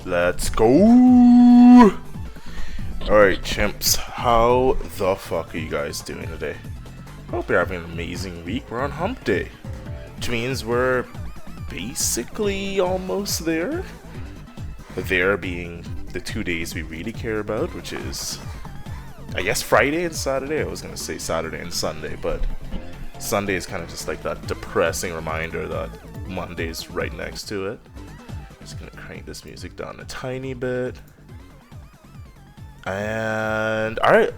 Let's go! Alright, chimps, how the fuck are you guys doing today? Hope you're having an amazing week. We're on hump day, which means we're basically almost there. There being the 2 days we really care about, which is, I guess, Friday and Saturday. I was gonna say Saturday and Sunday, but Sunday is kind of just like that depressing reminder that Monday's right next to it. Just gonna crank this music down a tiny bit. And alright,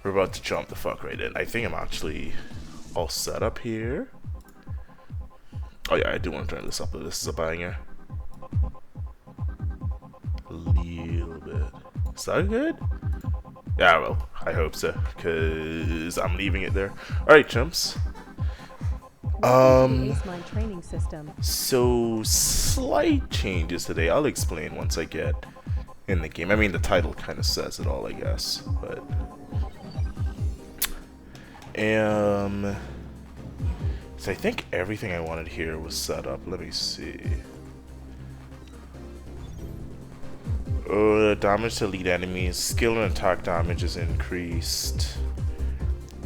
we're about to jump the fuck right in. I think I'm actually all set up here. Oh yeah, I do want to turn this up, but this is a banger. A little bit. Is that good? Yeah, well, I hope so, because I'm leaving it there. Alright, chumps. So slight changes today. I'll explain once I get in the game. I mean, the title kind of says it all, I guess. But so I think everything I wanted here was set up. Let me see. Damage to lead enemies. Skill and attack damage is increased.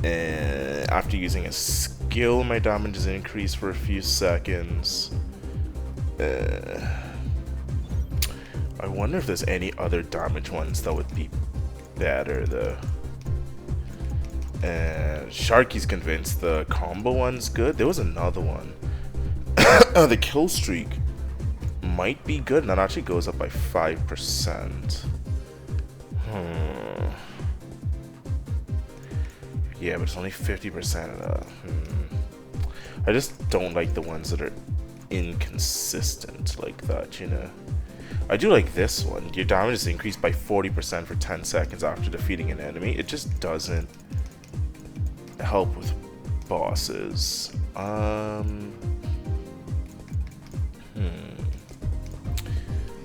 After using a skill, my damage is increased for a few seconds. I wonder if there's any other damage ones that would be better though. Sharky's convinced the combo one's good. There was another one. The kill streak might be good, and that actually goes up by 5%. Yeah, but it's only 50% of that. I just don't like the ones that are inconsistent like that, you know. I do like this one. Your damage is increased by 40% for 10 seconds after defeating an enemy. It just doesn't help with bosses.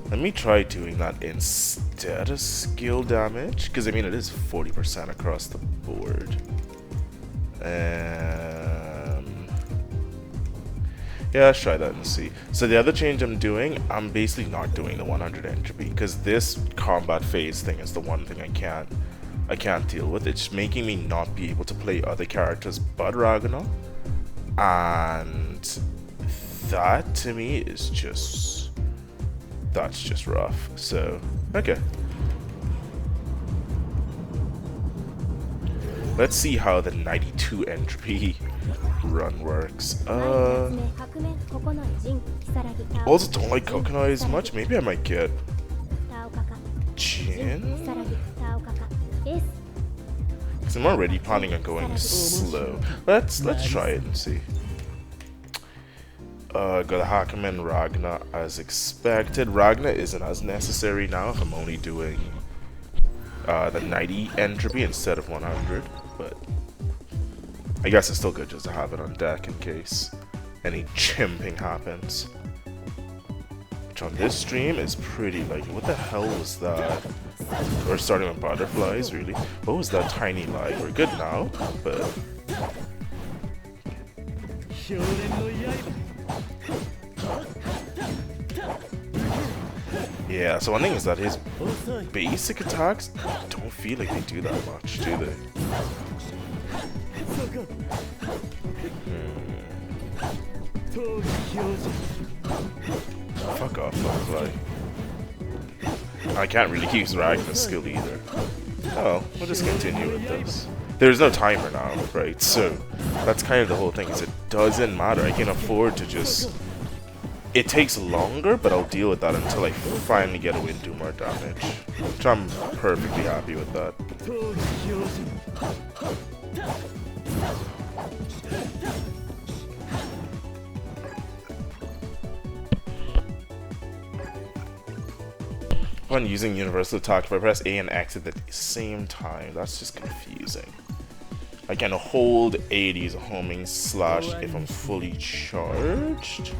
Let me try doing that instead of skill damage, because I mean it is 40% across the board. Yeah, let's try that and see. So the other change I'm doing, I'm basically not doing the 100 entropy, because this combat phase thing is the one thing I can't deal with. It's making me not be able to play other characters but Ragnar, and that to me is that's just rough. So okay, let's see how the 92 entropy run works. Also don't like coconut as much. Maybe I might get Jin, because I'm already planning on going slow. Let's try it and see. Got the Hakumen Ragnar as expected. Ragnar isn't as necessary now if I'm only doing the 90 entropy instead of 100, but I guess it's still good just to have it on deck in case any chimping happens. Which on this stream is pretty, like, what the hell was that? We're starting with butterflies, really? What was that tiny lag? We're good now, but yeah, so one thing is that his basic attacks don't feel like they do that much, do they? Fuck off, butterfly. I can't really use Ragnar's skill either. Oh, we'll just continue with this. There's no timer now, right? So that's kind of the whole thing, is it doesn't matter. I can afford to just... It takes longer, but I'll deal with that until I finally get a win, do more damage. Which I'm perfectly happy with that. When using universal attack, if I press A and X at the same time, that's just confusing. I can hold A to use a homing slash if I'm fully charged.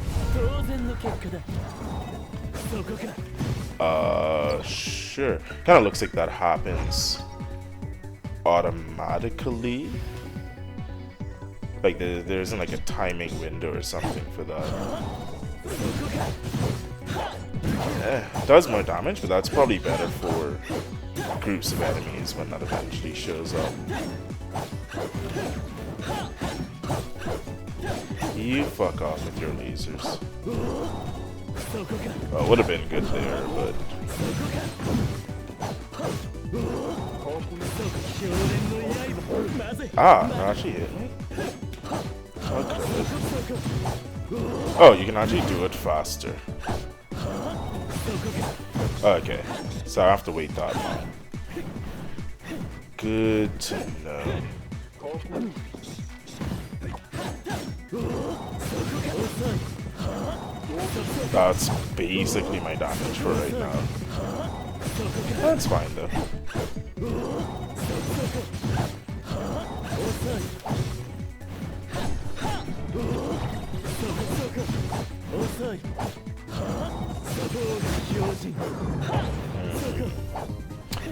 Sure. Kind of looks like that happens automatically. Like there isn't like a timing window or something for that. does more damage, but that's probably better for groups of enemies when that eventually shows up. You fuck off with your lasers. Oh, would have been good there, but... Ah, that actually hit me? Okay. Oh, you can actually do it faster. Okay, so I have to wait that long. Good to know. That's basically my damage for right now. That's fine though.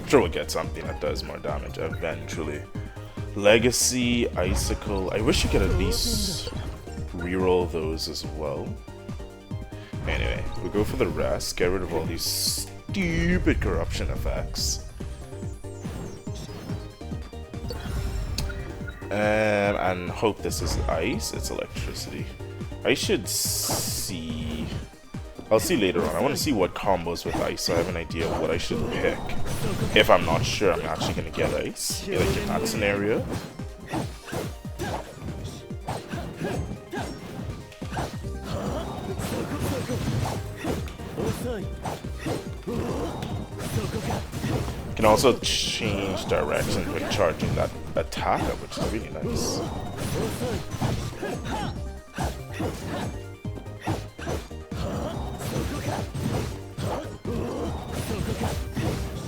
Sure, we'll get something that does more damage eventually. Legacy, Icicle. I wish you could at least reroll those as well. Anyway, we'll go for the rest. Get rid of all these stupid corruption effects. And hope this is ice. It's electricity. I should see... I'll see later on. I want to see what combos with ice, so I have an idea of what I should pick. If I'm not sure I'm actually going to get ice, like in that scenario. You can also change direction with charging that attack up, which is really nice.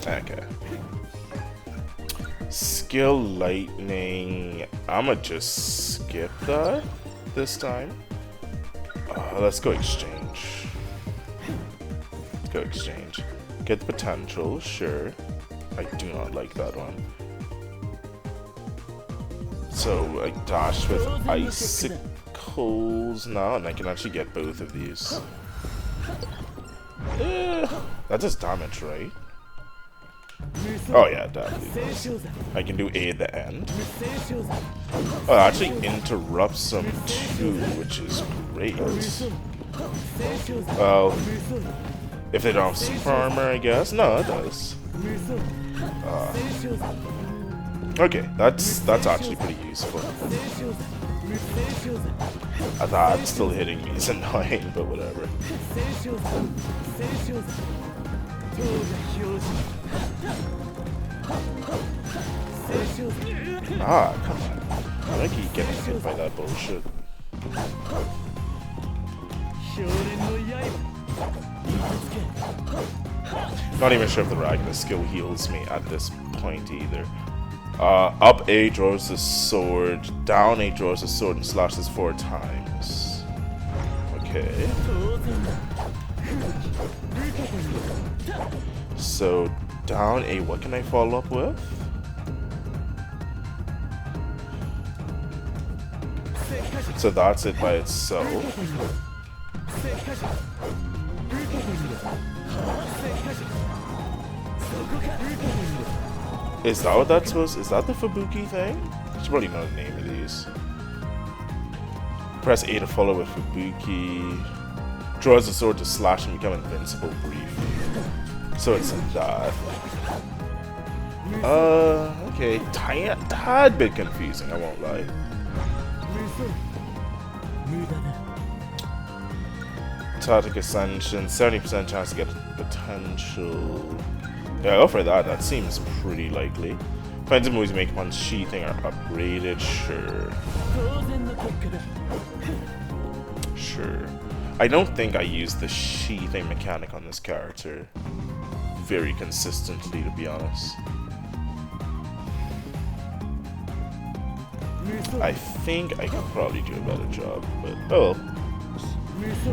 Okay. Skill lightning. I'ma just skip that this time. Let's go exchange. Let's go exchange. Get the potential, sure. I do not like that one. So I dash with icicles now, and I can actually get both of these. That does damage, right? Oh yeah, definitely does. I can do A at the end. Oh, it actually interrupts them too, which is great. Well, if they don't have super armor, I guess. No, it does. Okay, that's actually pretty useful. That still hitting me is annoying, but whatever. Ah, come on. I keep getting hit by that bullshit. Not even sure if the Ragnar skill heals me at this point either. Up A draws the sword, down A draws the sword and slashes 4 times. Okay. So, down A, what can I follow up with? So that's it by itself. Is that what that's supposed to? Is that the Fubuki thing? I should probably know the name of these. Press A to follow with Fubuki. Draws the sword to slash and become invincible briefly. So it's that. Okay. Tad bit confusing, I won't lie. Tactic Ascension, 70% chance to get potential. Yeah, go for that. That seems pretty likely. Depends on moves you make upon sheathing are upgraded. Sure. Sure. I don't think I use the sheathing mechanic on this character very consistently, to be honest. I think I could probably do a better job, but oh well.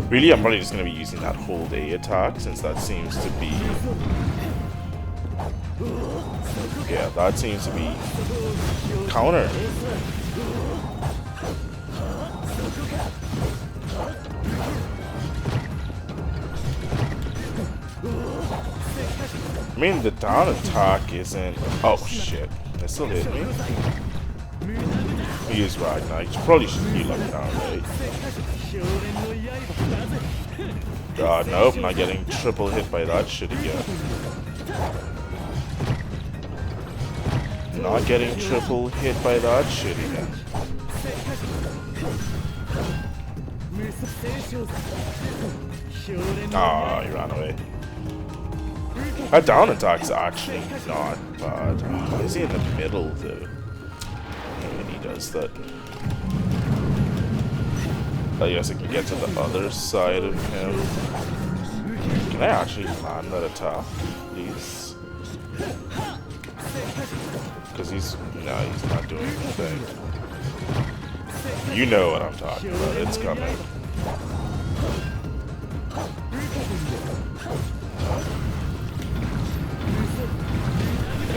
Really, I'm probably just going to be using that hold A attack, since that seems to be... Yeah, that seems to be counter. I mean, the down attack isn't... Oh, shit. They still hit me? He is Ragnar. You probably should heal up down, right? God, nope. Not getting triple hit by that shit again. Not getting triple hit by that shit again. Ah, he ran away. That down attack's actually not bad. Why is he in the middle though? When he does that. I guess I can get to the other side of him. Can I actually land that attack, please? Because he's not doing anything. You know what I'm talking about. It's coming.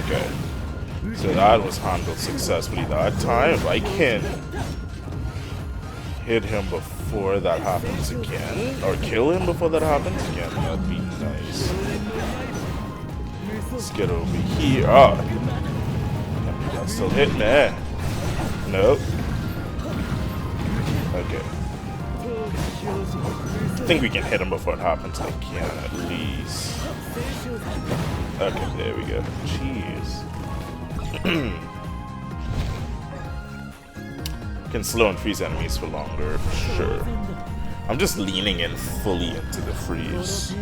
Okay. So that was handled successfully that time. If I can hit him before that happens again, or kill him before that happens again, that'd be nice. Let's get over here. Oh, that still hit me. Nope. Okay. I think we can hit him before it happens again, at least. Okay, there we go. Jeez. Can slow and freeze enemies for longer, sure. I'm just leaning in fully into the freeze.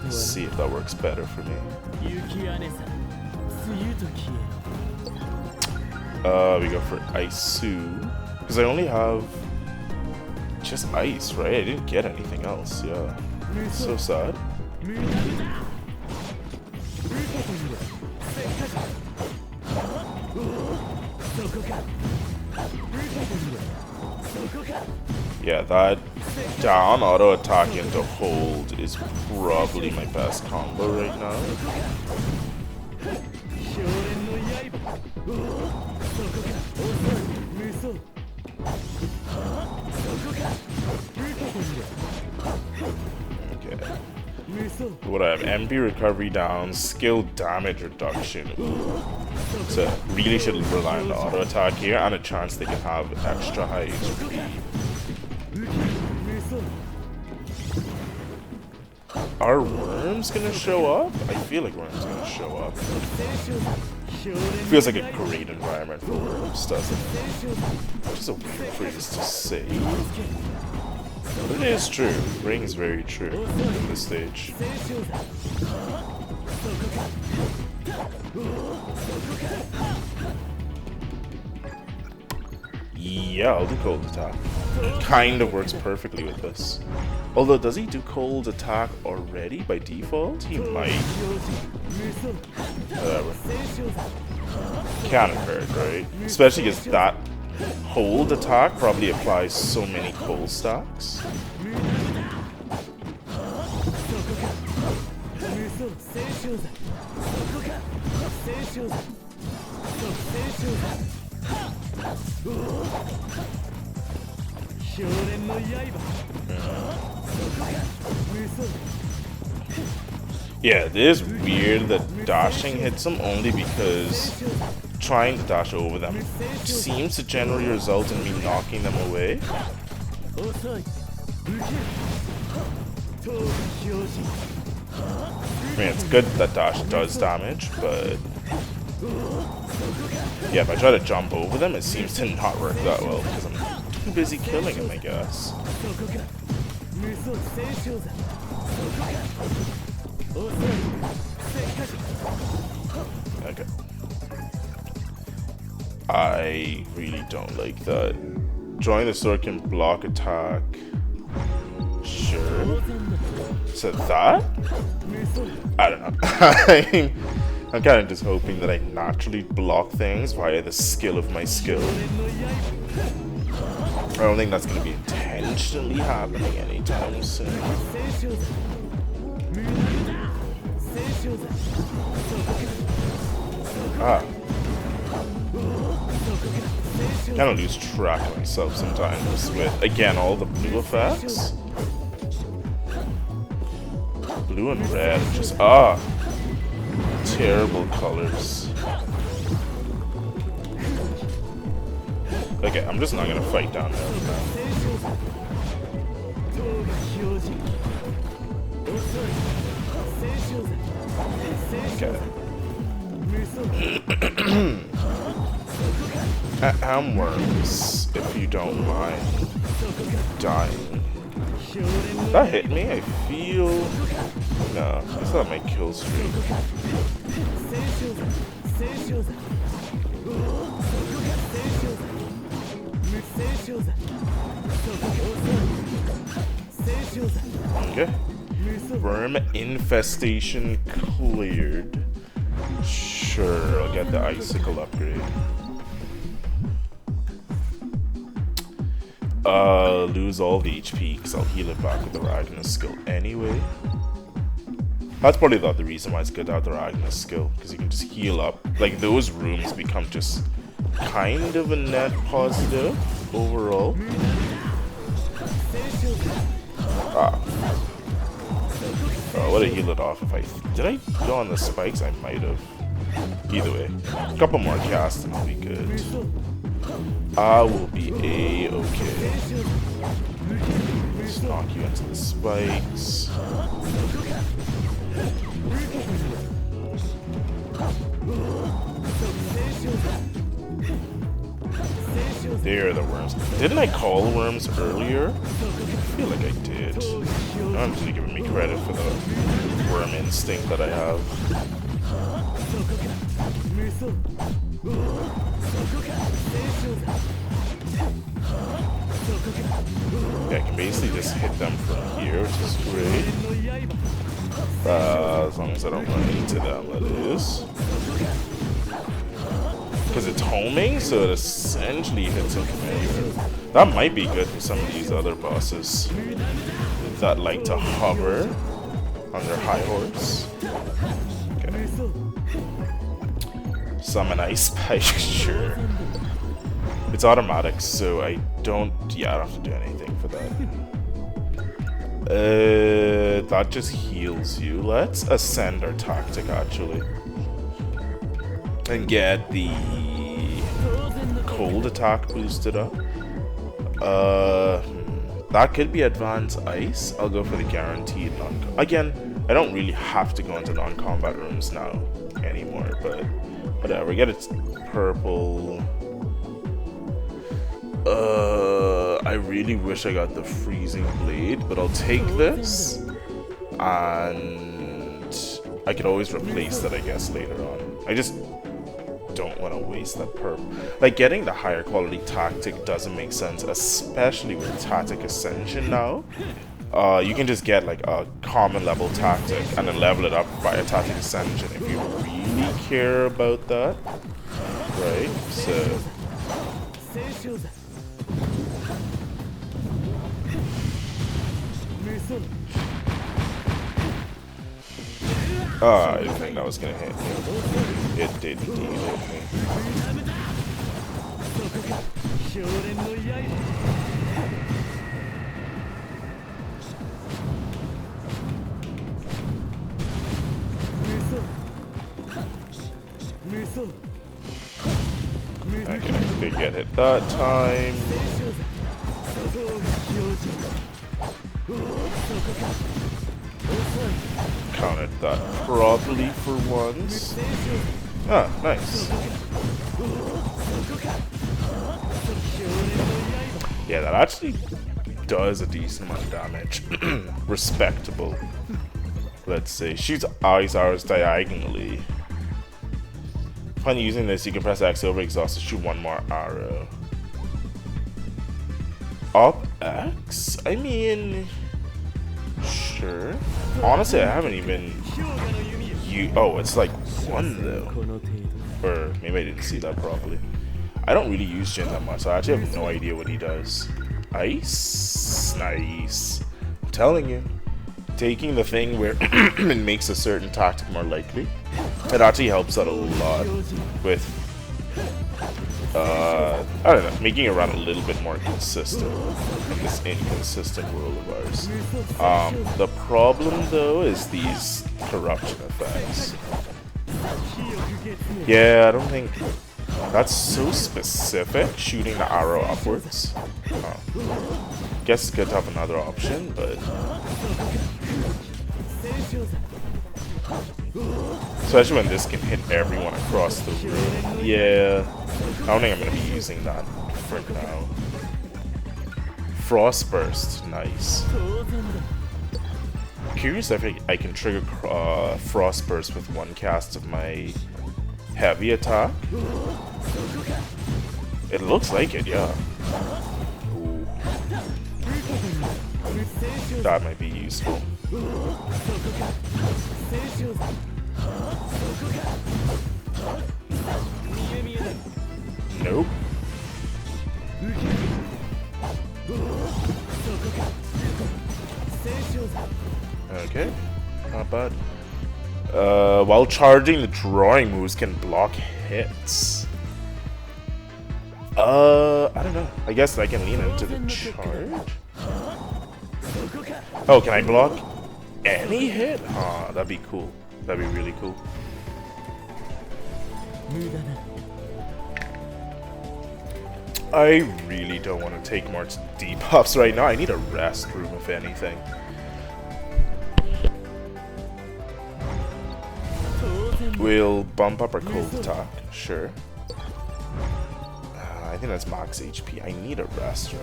Let's see if that works better for me. We go for Isu. Because I only have just ice, right? I didn't get anything else, yeah. So sad. Yeah, that down auto attack into hold is probably my best combo right now. Okay. What I have? MP recovery down, skill damage reduction. So really should rely on the auto attack here, and a chance they can have extra high HP. Are worms gonna show up? I feel like worms gonna show up. Feels like a great environment for worms, doesn't it? Which is a weird phrase to say. But it is true. Ring is very true in this stage. Yeah, I'll do cold attack. It kind of works perfectly with this. Although, does he do cold attack already by default? He might. Whatever. Can't hurt, right? Especially because that hold attack probably applies so many cold stacks. Yeah, it is weird that dashing hits them only because trying to dash over them seems to generally result in me knocking them away. I mean, it's good that dash does damage, but yeah, if I try to jump over them, it seems to not work that well because I'm too busy killing them, I guess. Okay. I really don't like that. Join the sword can block attack. Sure. So that? I don't know. I'm kind of just hoping that I naturally block things via the skill of my skill. I don't think that's going to be intentionally happening anytime soon. Ah. Kind of lose track of myself sometimes with, again, all the blue effects. Blue and red, just, terrible colors. Okay, I'm just not gonna fight down there for now. Okay. Worms, if you don't mind dying. That hit me? I feel... No, that's not my kill streak. Okay. Worm infestation cleared. Sure, I'll get the icicle upgrade. Lose all the HP because I'll heal it back with the Ragnar skill anyway. That's probably the reason why it's good to have the Ragnar skill, because you can just heal up. Like, those rooms become just kind of a net positive overall. Ah. I would have healed it off if I... Did I go on the spikes? I might have. Either way. A couple more casts and I'll be good. I will be A-okay. Just knock you into the spikes. There are the worms. Didn't I call worms earlier? I feel like I did. I'm just giving me credit for the worm instinct that I have. Yeah, I can basically just hit them from here, which is great. As long as I don't run into them, that is. Because it's homing, so it essentially hits them from anywhere. That might be good for some of these other bosses that like to hover on their high horse. Okay. Summon Ice Spike, sure. It's automatic, so I don't... Yeah, I don't have to do anything for that. That just heals you. Let's ascend our tactic, actually. And get the cold attack boosted up. That could be advanced ice. I'll go for the guaranteed non-combat. Again, I don't really have to go into non-combat rooms now anymore, but whatever. Get its purple. I really wish I got the freezing blade, but I'll take this, and I could always replace that, I guess, later on. I just don't want to waste that perp. Like, getting the higher quality tactic doesn't make sense, especially with tactic ascension now. You can just get like a common level tactic and then level it up by a tactic ascension if you really care about that, right? So I didn't think that was gonna hit me. It did indeed hit me. Okay, did get hit that time. Counted that properly for once. Ah, nice. Yeah, that actually does a decent amount of damage. Respectable. Let's say. Shoots ice arrows diagonally. Upon using this, you can press X over exhaust to shoot one more arrow. Up X? I mean... Sure. Honestly, I haven't even... Oh, it's like one though. Or maybe I didn't see that properly. I don't really use Jin that much, so I actually have no idea what he does. Ice? Nice. I'm telling you. Taking the thing where it makes a certain tactic more likely. It actually helps out a lot with, I don't know, making it run a little bit more consistent in this inconsistent world of ours. The problem, though, is these corruption effects. Yeah, I don't think that's so specific, shooting the arrow upwards. Guess it's good to have another option, but especially when this can hit everyone across the room. Yeah, I don't think I'm gonna be using that for now. Frost Burst, nice. Curious if I can trigger Frost Burst with one cast of my heavy attack. It looks like it, yeah. Ooh. That might be useful. Nope. Okay, not bad. While charging, the drawing moves can block hits. I don't know. I guess I can lean into the charge. Oh, can I block any hit? Ah, that'd be cool. That'd be really cool. I really don't want to take more debuffs right now. I need a rest room, if anything. We'll bump up our cold attack, sure. I think that's max HP. I need a rest room.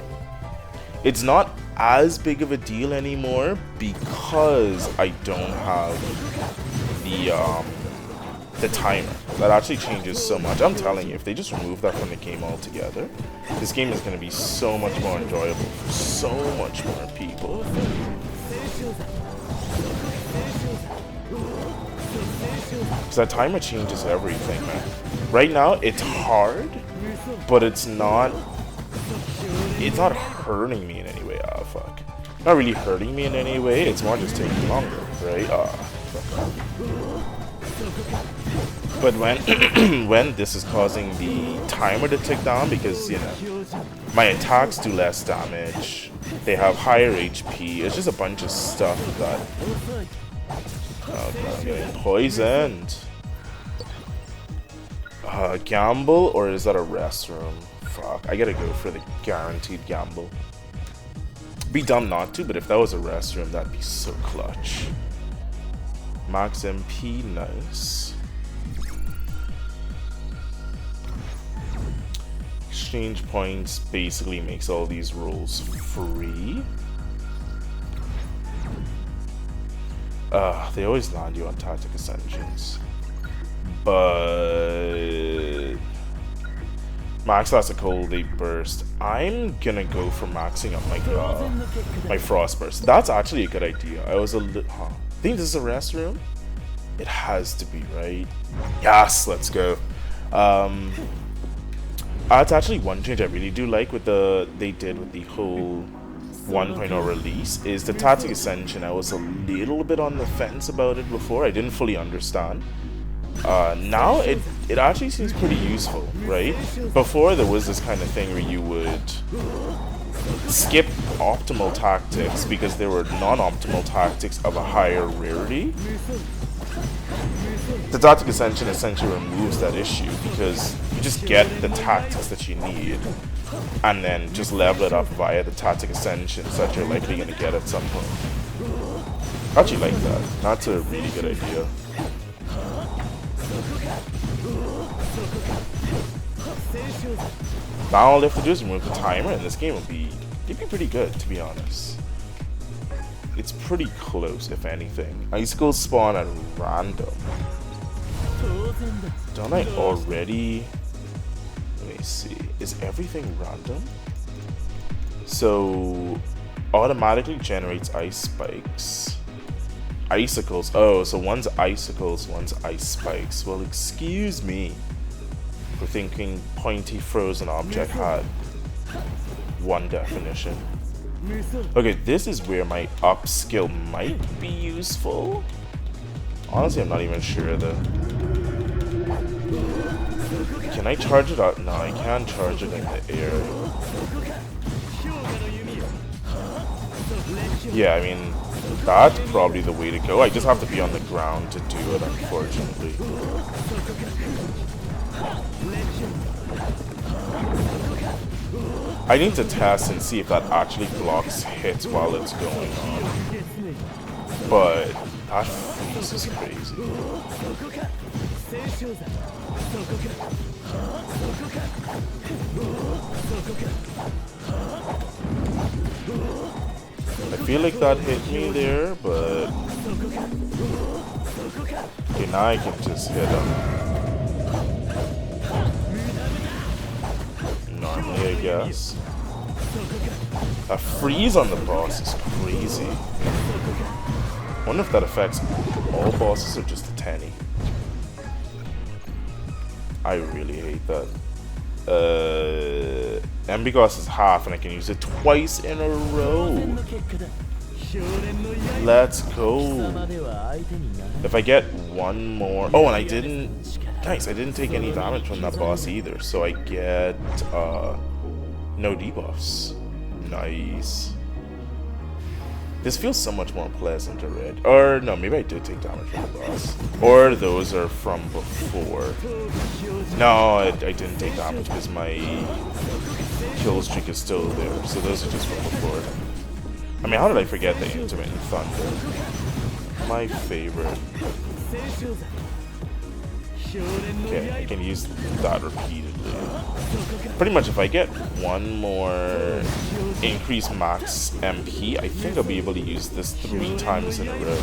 It's not as big of a deal anymore because I don't have the timer. That actually changes so much. I'm telling you, if they just remove that from the game altogether, this game is going to be so much more enjoyable for so much more people. Because that timer changes everything, man. Right now, it's hard, but it's not hurting me in any way. Ah, fuck. Not really hurting me in any way, it's more just taking longer, right? But when this is causing the timer to tick down, because, you know, my attacks do less damage, they have higher HP, it's just a bunch of stuff that... Oh god, I'm getting poisoned. Gamble, or is that a rest room? Fuck, I gotta go for the guaranteed gamble. Be dumb not to, but if that was a rest room, that'd be so clutch. Max MP, nice. Exchange points basically makes all these rolls free. They always land you on Tactic Ascensions. But... Max that's a cold, they burst. I'm gonna go for maxing up my Frost Burst. That's actually a good idea. I was a little... think this is a rest room? It has to be, right? Yes, let's go. That's actually one change I really do like with they did with the whole 1.0 release is the Tactic Ascension. I was a little bit on the fence about it before. I didn't fully understand. Now it actually seems pretty useful, right? Before there was this kind of thing where you would skip optimal tactics because there were non-optimal tactics of a higher rarity. The Tactic Ascension essentially removes that issue because you just get the tactics that you need and then just level it up via the Tactic Ascension that you're likely going to get at some point. I actually like that. That's a really good idea. Now all they have to do is remove the timer and this game it'd be pretty good, to be honest. It's pretty close, if anything. Icicles spawn at random. Don't I already... Let me see. Is everything random? So... automatically generates ice spikes. Icicles. Oh, so one's icicles, one's ice spikes. Well, excuse me for thinking pointy frozen object had one definition. Okay, this is where my upskill might be useful. Honestly, I'm not even sure though. Can I charge it out? No, I can't charge it in the air. Yeah, I mean, That's probably the way to go. I just have to be on the ground to do it, unfortunately. I need to test and see if that actually blocks hits while it's going on. But that freeze is crazy. I feel like that hit me there, but okay, now I can just hit him. Normally, I guess. A freeze on the boss is crazy. I wonder if that affects all bosses or just the Tenny. I really hate that. Ambigos is half and I can use it twice in a row. Let's go. If I get one more... Oh, and I didn't... Nice, I didn't take any damage from that boss either. So I get no debuffs. Nice. This feels so much more pleasant already. Or no, maybe I did take damage from the boss. Or those are from before. No, I didn't take damage because my kill streak is still there. So those are just from before. I mean, how did I forget the intermittent thunder? My favorite. Okay, I can use that repeatedly. Pretty much if I get one more increased max MP, I think I'll be able to use this 3 times in a row.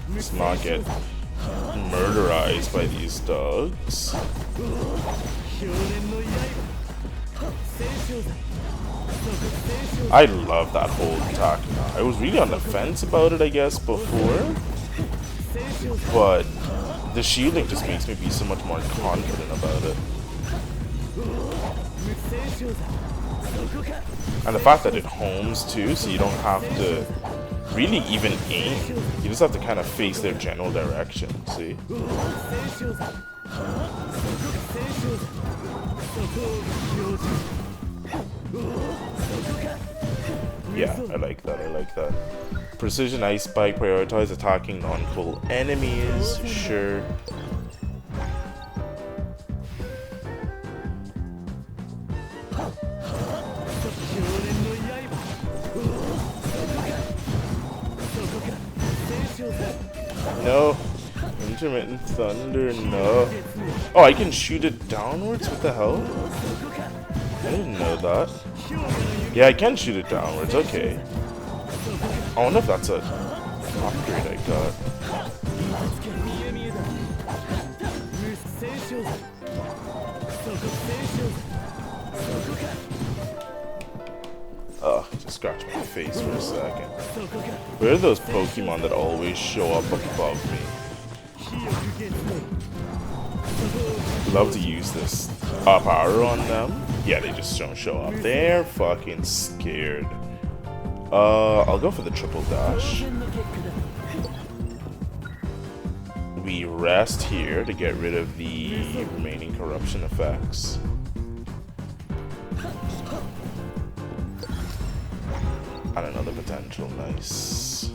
Let's not get murderized by these dogs. I love that whole attack now. I was really on the fence about it, I guess, before. But the shielding just makes me be so much more confident about it. And the fact that it homes too, so you don't have to really even aim. You just have to kind of face their general direction, see? Yeah, I like that, I like that. Precision Ice Spike, prioritize attacking non-full enemies, sure. No. Intermittent thunder, no. Oh, I can shoot it downwards? What the hell? I didn't know that. Yeah, I can shoot it downwards, okay. I wonder if that's a upgrade I got. Ugh, just scratch my face for a second. Where are those Pokemon that always show up above me? Love to use this up arrow on them. Yeah, they just don't show up. They're fucking scared. I'll go for the triple dash. We rest here to get rid of the remaining corruption effects. And another potential, nice.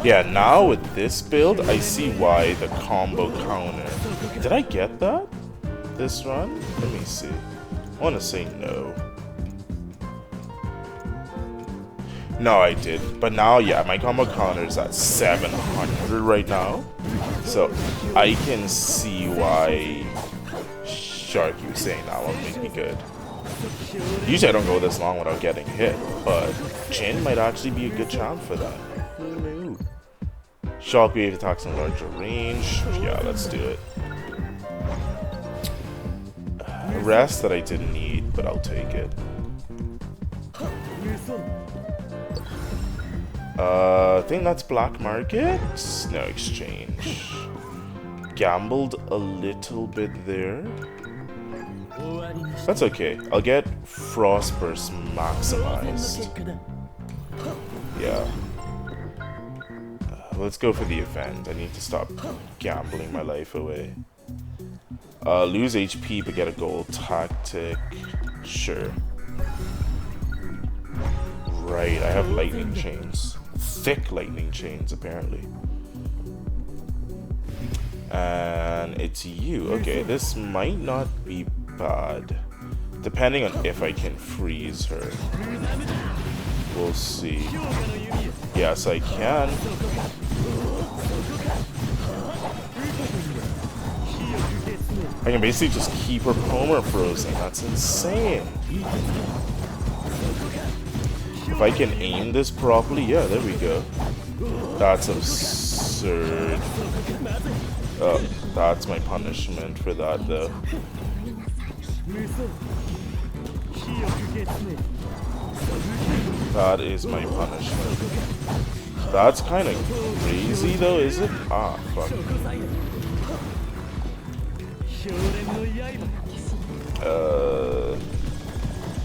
Yeah, now with this build, I see why the combo counter. Did I get that this run? Let me see. I want to say no. No, I did. But now, yeah, my combo counter is at 700 right now. So I can see why Sharky was saying that won't make me good. Usually I don't go this long without getting hit, but Jin might actually be a good champ for that. Who knew? Shockwave attacks in larger range. Yeah, let's do it. Rest that I didn't need, but I'll take it. I think that's black market. No exchange. Gambled a little bit there. That's okay. I'll get Frostburst maximized. Yeah. Let's go for the event. I need to stop gambling my life away. Lose HP but get a gold tactic. Sure. Right, I have lightning chains. Thick lightning chains, apparently. And it's you. Okay, this might not be bad. Depending on if I can freeze her. We'll see. Yes, I can. I can basically just keep her perma-frozen. That's insane. If I can aim this properly, yeah, there we go. That's absurd. Oh, that's my punishment for that, though. That is my punishment. That's kind of crazy, though, is it? Ah, fuck.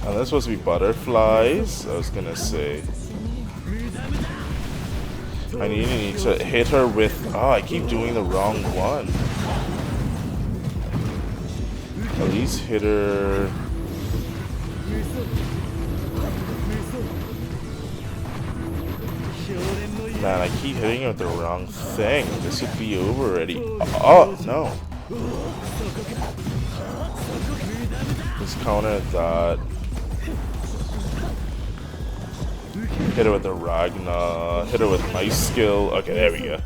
And they're supposed to be butterflies. I was gonna say. I need to hit her with. Oh, I keep doing the wrong one. At least hit her. Man, I keep hitting her with the wrong thing. This would be over already. Oh, no. Let's counter that. Hit her with the Ragna. Hit her with my skill. Okay, there we go.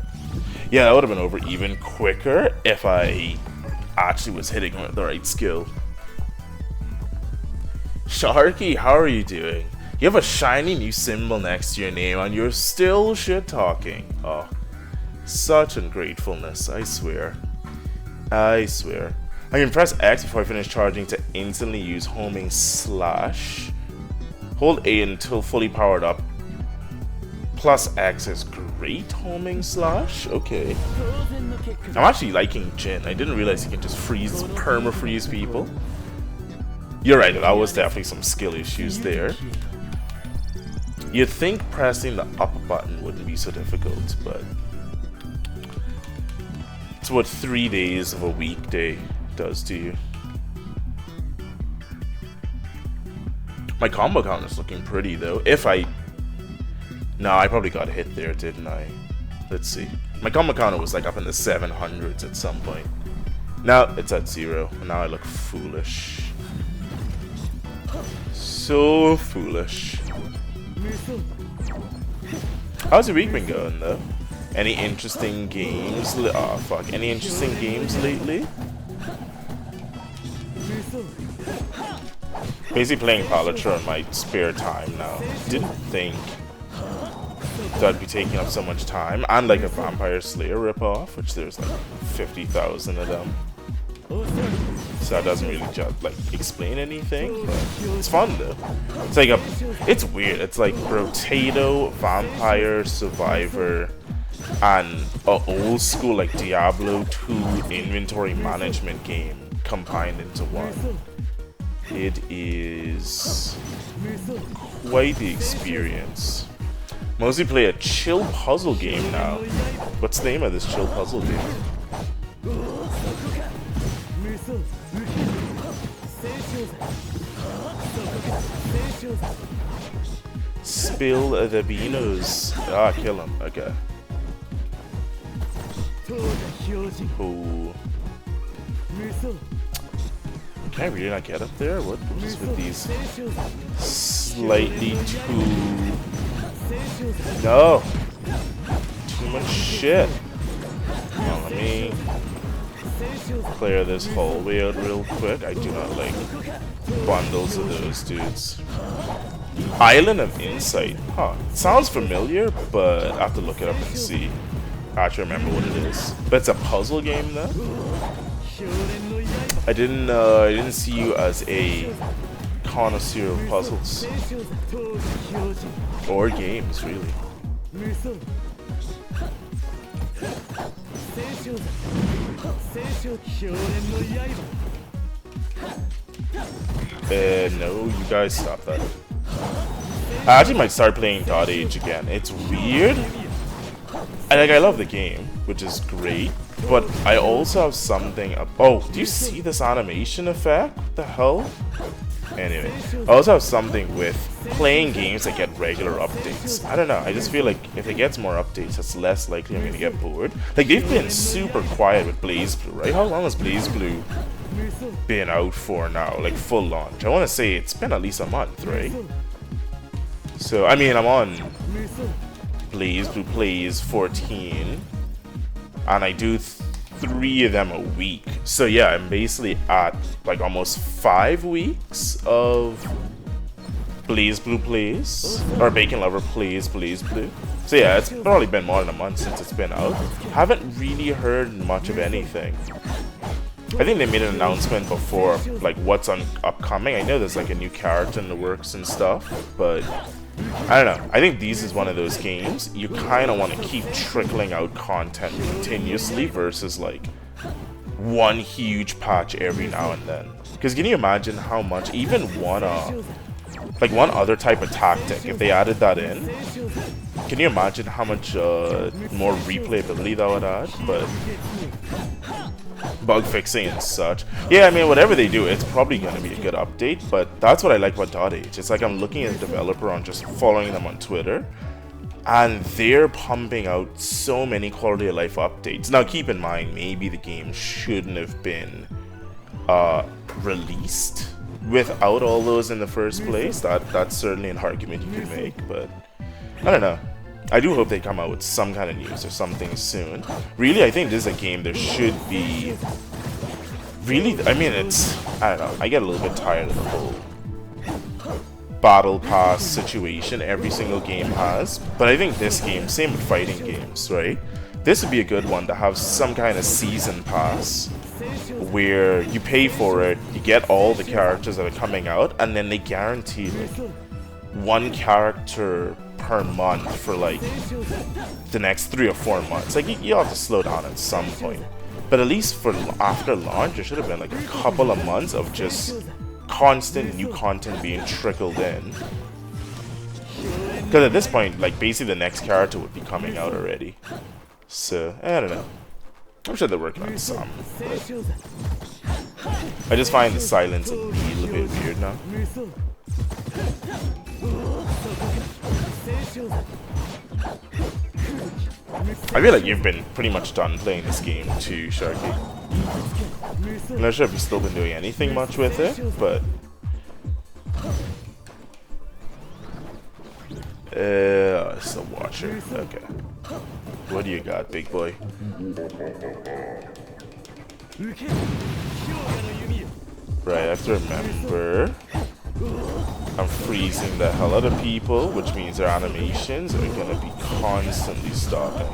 Yeah, that would have been over even quicker if I actually was hitting her with the right skill. Sharky, how are you doing? You have a shiny new symbol next to your name and you're still shit talking. Oh, such ungratefulness, I swear. I swear. I can press X before I finish charging to instantly use homing slash. Hold A until fully powered up. Plus X is great homing slash. Okay. I'm actually liking Jin. I didn't realize he can just freeze, perma-freeze people. You're right, that was definitely some skill issues there. You'd think pressing the up button wouldn't be so difficult, but it's what 3 days of a weekday does to you. My combo count is looking pretty though. No, I probably got hit there, didn't I? Let's see. My combo counter was like up in the 700s at some point. Now it's at 0, and now I look foolish. So foolish. How's your week been going though? Any interesting games? Oh fuck! Any interesting games lately? Basically playing Palatra in my spare time now. Didn't think that'd be taking up so much time. And like a Vampire Slayer ripoff, which there's like 50,000 of them. So that doesn't really just like explain anything, but it's fun though. It's like it's weird. It's like Rotato, Vampire, Survivor, and an old school like Diablo 2 inventory management game combined into one. It is quite the experience. Mostly play a chill puzzle game now. What's the name of this chill puzzle game? Spill the beanos. Ah, kill him. Okay. Oh. Can I really not get up there? What is with these slightly too... No! Too much shit. Come on, let me clear this hallway out real quick. I do not like bundles of those dudes. Island of Insight. Huh. It sounds familiar, but I have to look it up and see. I actually remember what it is. But it's a puzzle game though? I didn't see you as a connoisseur of puzzles. Or games, really. No, you guys stop that. I actually might start playing Dot Age again. It's weird. I love the game, which is great, but I also have something up. Oh, do you see this animation effect? What the hell? Anyway, I also have something with playing games that get regular updates. I don't know, I just feel like if it gets more updates, it's less likely I'm gonna get bored. Like, they've been super quiet with Blazblue, right? How long has Blazblue been out for now? Like, full launch? I want to say it's been at least a month, right? So, I mean, I'm on Blazblue Plays 14, and I do 3 of them a week. So yeah, I'm basically at like almost 5 weeks of Blazblue Plays, or Bcnlvr Plays Blazblue. So yeah, it's probably been more than a month since it's been out. Haven't really heard much of anything. I think they made an announcement before, like what's upcoming. I know there's like a new character in the works and stuff, but I don't know. I think these is one of those games you kind of want to keep trickling out content continuously versus like one huge patch every now and then. Because can you imagine how much even one other type of tactic, if they added that in, can you imagine how much more replayability that would add? But bug fixing and such. Yeah, I mean, whatever they do, it's probably going to be a good update, but that's what I like about Dot Age. It's like I'm looking at a developer on just following them on Twitter, and they're pumping out so many quality of life updates. Now, keep in mind, maybe the game shouldn't have been released without all those in the first place. That's certainly an argument you could make, but I don't know. I do hope they come out with some kind of news or something soon. Really, I think this is a game there should be... Really, I mean, I don't know, I get a little bit tired of the whole battle pass situation every single game has. But I think this game, same with fighting games, right? This would be a good one to have some kind of season pass where you pay for it, you get all the characters that are coming out, and then they guarantee like one character per month for like the next 3 or 4 months. Like you have to slow down at some point, but at least for after launch there should have been like a couple of months of just constant new content being trickled in, because at this point like basically the next character would be coming out already. So I don't know, I'm sure they're working on some, but I just find the silence a little bit weird now. I feel like you've been pretty much done playing this game too, Sharky. I'm not sure if you've still been doing anything much with it, but it's a watcher. Okay. What do you got, big boy? Right, I have to remember I'm freezing the hell out of people, which means their animations are gonna be constantly stopping.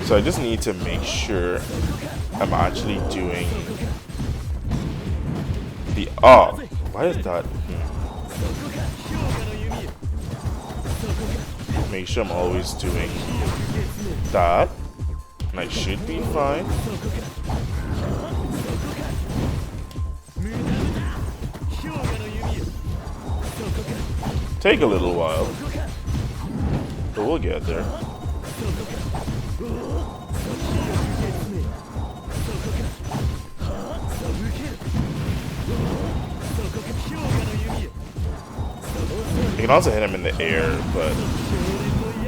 So I just need to make sure I'm actually doing the... Oh, why is that? Make sure I'm always doing that, and I should be fine. Take a little while, but we'll get there. You can also hit him in the air, but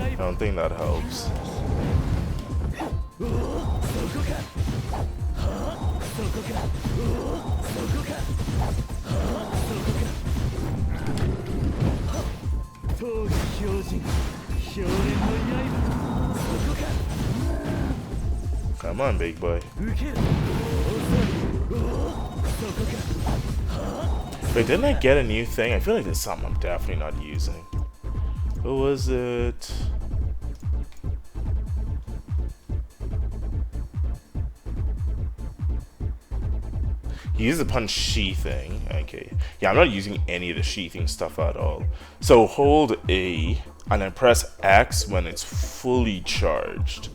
I don't think that helps. Come on, big boy. Wait, didn't I get a new thing? I feel like there's something I'm definitely not using. What was it? He uses the punch sheathing. Okay. Yeah, I'm not using any of the sheathing stuff at all. So hold A and then press X when it's fully charged.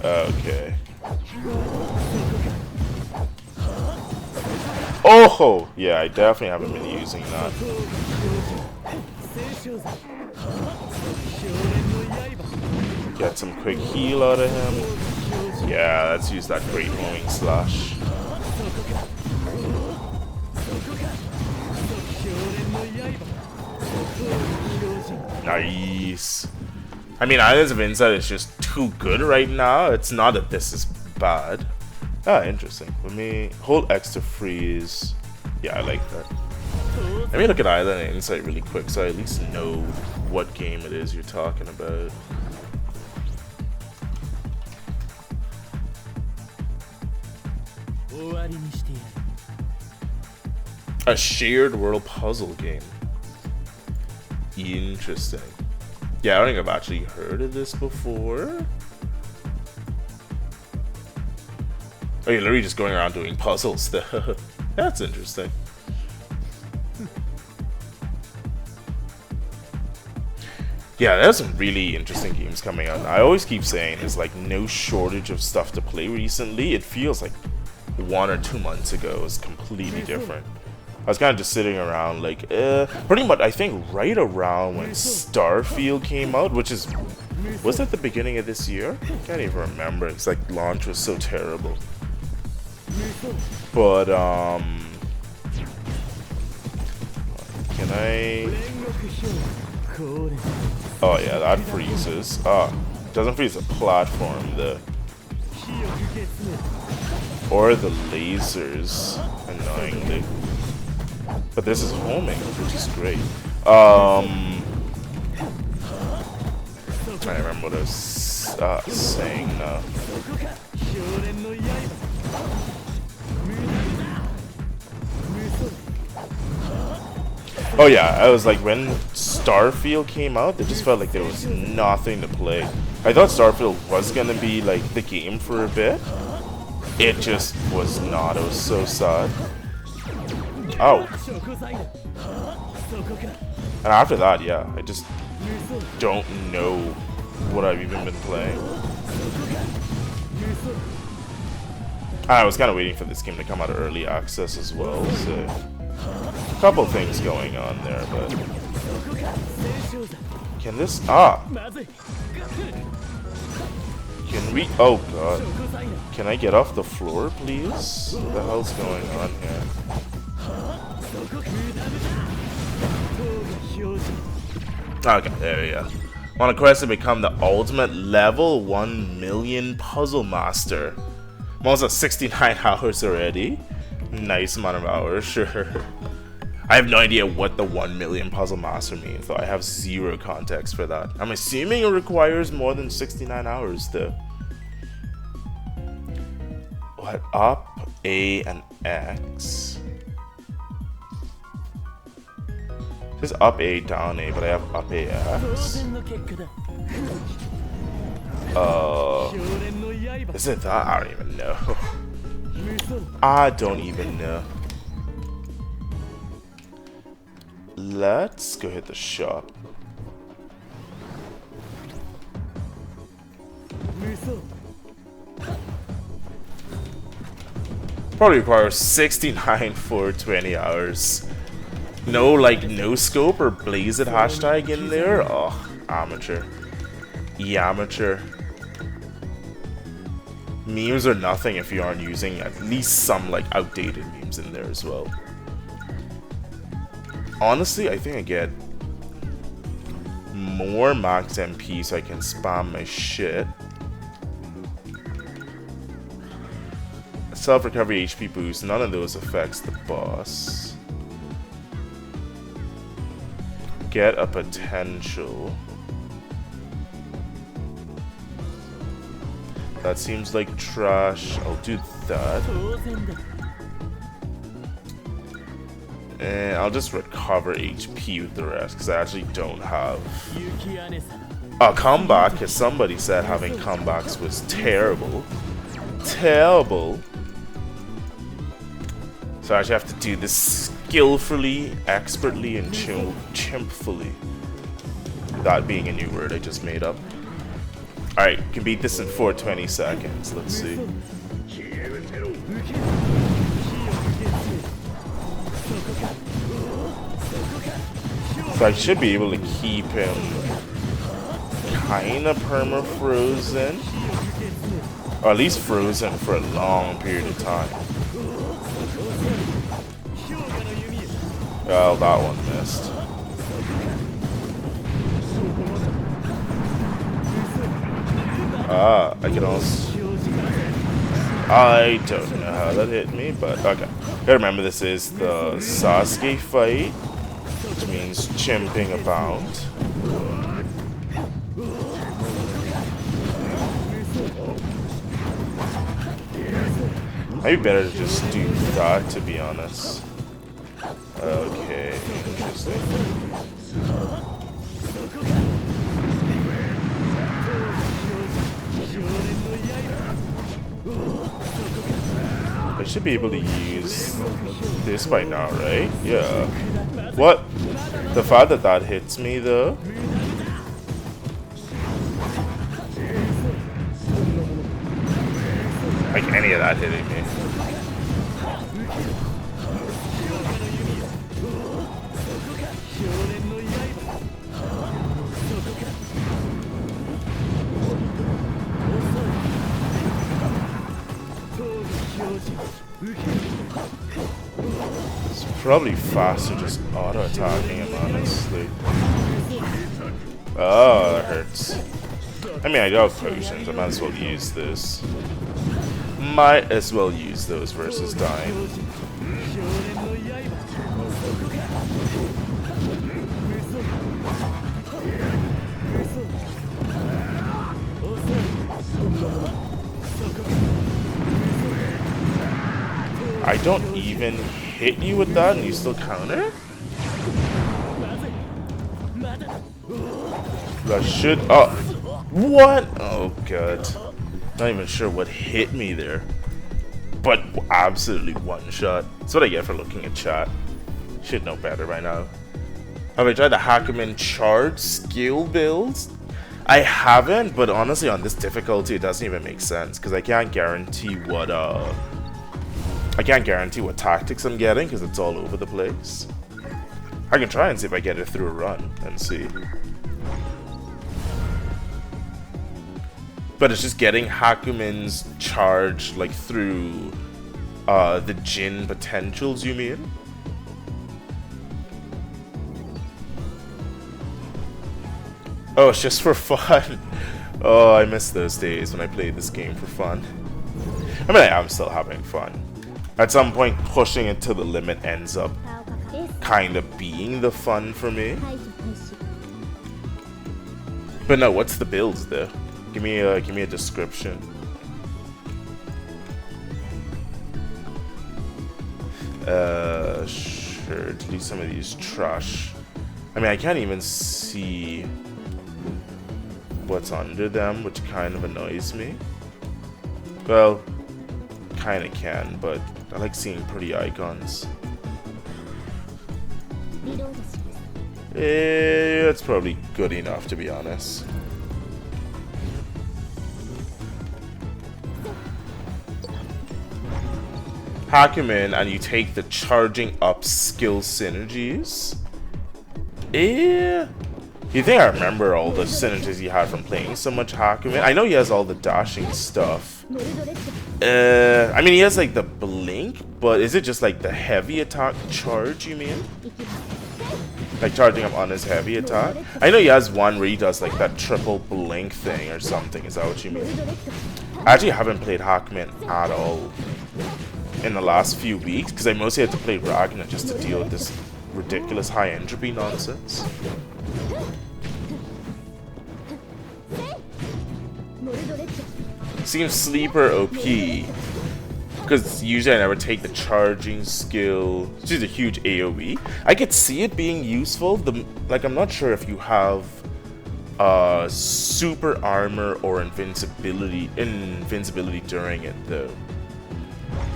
Okay. Oh! Yeah, I definitely haven't been using that. Get some quick heal out of him. Yeah, let's use that great homing slash. Nice. I mean, Islands of Insight is just too good right now. It's not that this is bad. Ah, interesting. Let me hold X to freeze. Yeah, I like that. Let me look at Island of Insight really quick so I at least know what game it is you're talking about. A shared world puzzle game. Interesting. Yeah, I don't think I've actually heard of this before. Oh, you're literally just going around doing puzzles. That's interesting. Yeah, there's some really interesting games coming out. I always keep saying there's like no shortage of stuff to play recently. It feels like 1 or 2 months ago was completely different. I was kind of just sitting around like, pretty much I think right around when Starfield came out, which is, was that the beginning of this year? I can't even remember. It's like launch was so terrible. But, can I... Oh yeah, that freezes. Doesn't freeze the platform, or the lasers, annoyingly. But this is homing, which is great. I don't remember what I was saying now. Oh yeah, I was like, when Starfield came out, it just felt like there was nothing to play. I thought Starfield was gonna be like the game for a bit. It just was not. It was so sad. Oh. And after that, yeah, I just don't know what I've even been playing. I was kind of waiting for this game to come out of early access as well, so a couple things going on there, but can this can we, oh god, can I get off the floor please? What the hell's going on here? Okay, there we go. On a quest to become the ultimate level 1 million puzzle master. I'm almost at 69 hours already. Nice amount of hours, sure. I have no idea what the 1 million puzzle master means, though. I have zero context for that. I'm assuming it requires more than 69 hours, though. What? Up, A, and X. There's up A, down A, but I have up A, X. Is it that? I don't even know. I don't even know. Let's go hit the shop. Probably requires 69 for 20 hours. No, like, no scope or blaze it hashtag in there? Oh, amateur. Amateur. Memes are nothing if you aren't using at least some, like, outdated memes in there as well. Honestly, I think I get more max MP so I can spam my shit. Self-recovery HP boost, none of those affects the boss. Get a potential. That seems like trash. I'll do that. And I'll just recover HP with the rest, because I actually don't have a comeback, because somebody said having comebacks was terrible. Terrible. So I actually have to do this skillfully, expertly, and chimpfully. That being a new word I just made up. Alright, can beat this in 420 seconds. Let's see. So I should be able to keep him kinda perma-frozen. Or at least frozen for a long period of time. Well, that one missed. Ah, I can also... I don't know how that hit me, but okay. Gotta remember this is the Sasuke fight, which means chimping about. Maybe better to just do that, to be honest. Okay, interesting. I should be able to use this by now, right? Yeah. What? The fact that that hits me, though? Like any of that hitting me. It's probably faster just auto-attacking him, honestly. Oh, that hurts. I mean, I got potions, I might as well use this. Might as well use those versus dying. I don't even hit you with that and you still counter? That should... Oh! What? Oh god. Not even sure what hit me there. But absolutely one shot. That's what I get for looking at chat. Should know better by now. Have I tried the Hakumen charge skill builds? I haven't, but honestly on this difficulty it doesn't even make sense because I can't guarantee what tactics I'm getting because it's all over the place. I can try and see if I get it through a run and see. But it's just getting Hakumen's charge like through the Jin potentials, you mean? Oh, it's just for fun. Oh, I miss those days when I played this game for fun. I mean, I am still having fun. At some point, pushing it to the limit ends up kind of being the fun for me. But no, what's the builds there? Give me a description. Sure, to do some of these trash. I mean, I can't even see what's under them, which kind of annoys me. Well, kind of can, but I like seeing pretty icons. It's probably good enough, to be honest. Hakumen, and you take the charging up skill synergies. You think I remember all the synergies he had from playing so much Hakumen? I know he has all the dashing stuff. I mean, he has like the blink, but is it just like the heavy attack charge, you mean? Like charging up on his heavy attack? I know he has one where he does like that triple blink thing or something. Is that what you mean? I actually haven't played Hakumen at all in the last few weeks because I mostly had to play Ragnar just to deal with this ridiculous high entropy nonsense. Seems sleeper OP because usually I never take the charging skill. She's a huge AoE. I could see it being useful. Like, I'm not sure if you have super armor or invincibility during it though.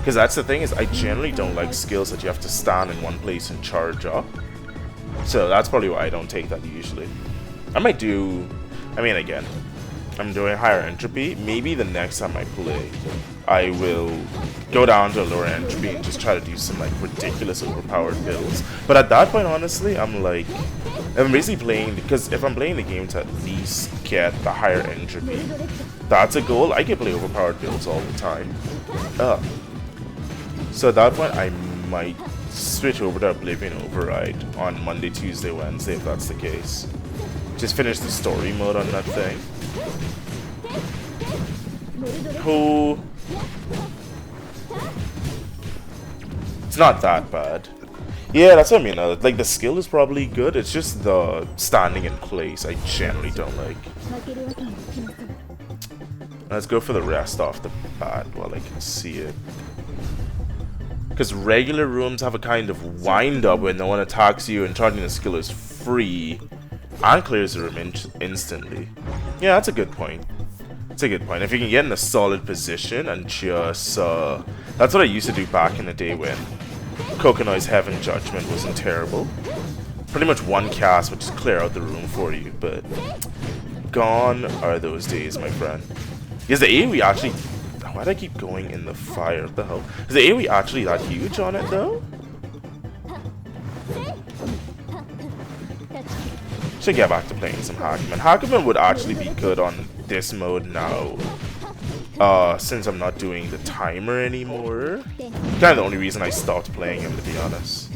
Because that's the thing, is I generally don't like skills that you have to stand in one place and charge up. So that's probably why I don't take that usually. I might do, I mean, again, I'm doing higher entropy. Maybe the next time I play, I will go down to a lower entropy and just try to do some like ridiculous overpowered builds. But at that point, honestly, I'm basically playing, because if I'm playing the game to at least get the higher entropy, that's a goal. I can play overpowered builds all the time. So at that point, I might switch over to Oblivion Override on Monday, Tuesday, Wednesday, if that's the case. Just finish the story mode on that thing. Oh, it's not that bad. Yeah, that's what I mean. Like, the skill is probably good. It's just the standing in place I generally don't like. Let's go for the rest off the bat while I can see it. Because regular rooms have a kind of wind up where no one attacks you and charging the skill is free and clears the room instantly. Yeah, that's a good point. It's a good point. If you can get in a solid position and just that's what I used to do back in the day when Kokonoi's Heaven Judgment wasn't terrible. Pretty much one cast would just clear out the room for you, but gone are those days, my friend. Is the AoE actually... Why do I keep going in the fire? What the hell? Is the AoE actually that huge on it, though? Should get back to playing some Hackman. Hackman would actually be good on this mode now. Since I'm not doing the timer anymore. Kind of the only reason I stopped playing him, to be honest.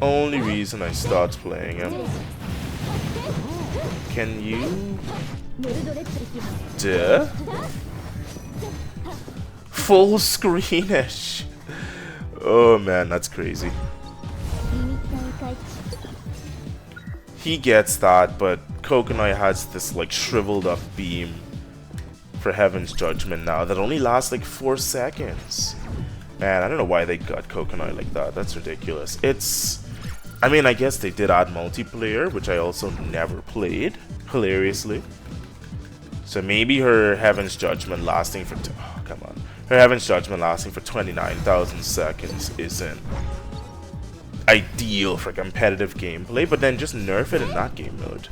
Only reason I stopped playing him. Can you... Duh. Full screenish. Oh man, that's crazy. He gets that, but Kokonoi has this like shriveled up beam for Heaven's Judgment now that only lasts like 4 seconds. Man, I don't know why they got Kokonoi like that. That's ridiculous. It's... I mean, I guess they did add multiplayer, which I also never played, hilariously. So maybe her Heaven's Judgment lasting for... Oh, come on. Her Heaven's Judgment lasting for 29,000 seconds isn't ideal for competitive gameplay, but then just nerf it in that game mode.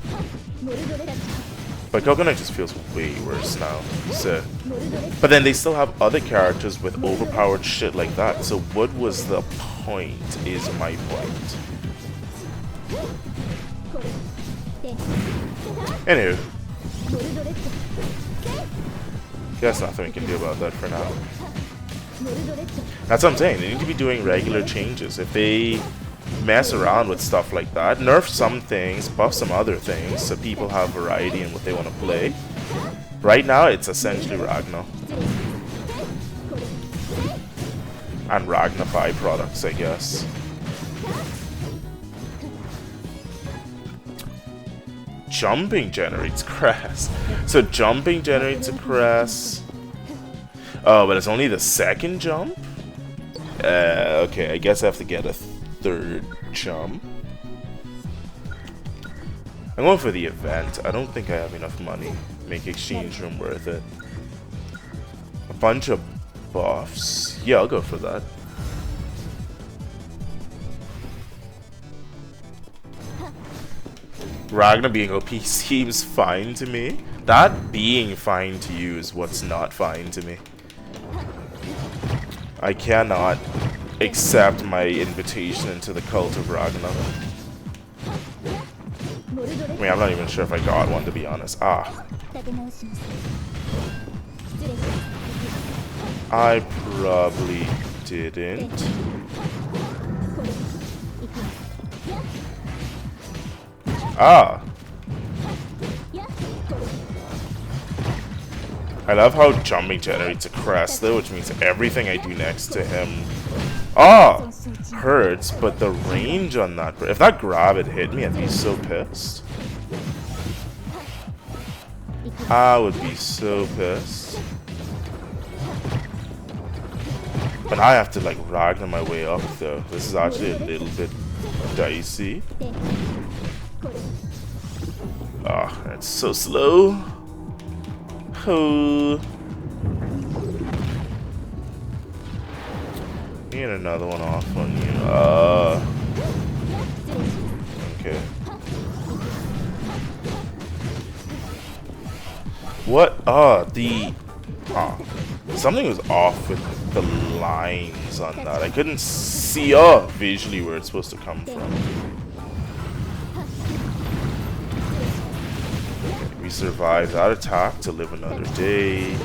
But Kokonoi just feels way worse now. So, but then they still have other characters with overpowered shit like that. So what was the point, is my point. Anywho. There's nothing we can do about that for now. That's what I'm saying. They need to be doing regular changes. If they mess around with stuff like that, nerf some things, buff some other things, so people have variety in what they want to play. Right now, it's essentially Ragna. And Ragna byproducts, I guess. Jumping generates crest. So jumping generates a crest. Oh, but it's only the second jump? Okay, I guess I have to get a third jump. I'm going for the event. I don't think I have enough money to make exchange room worth it. A bunch of buffs. Yeah, I'll go for that. Ragna being OP seems fine to me. That being fine to you is what's not fine to me. I cannot accept my invitation into the cult of Ragna. I mean, I'm not even sure if I got one, to be honest. Ah. I probably didn't. Ah. I love how jumping generates a crest though, which means everything I do next to him hurts, but the range on that, if that grab had hit me, I'd be so pissed. I would be so pissed. But I have to like Ragna my way up though. This is actually a little bit dicey. Ah, it's so slow. Oh. get another one off on you. Okay. What? Something was off with the lines on that. I couldn't see visually where it's supposed to come from. We survived that attack to live another day.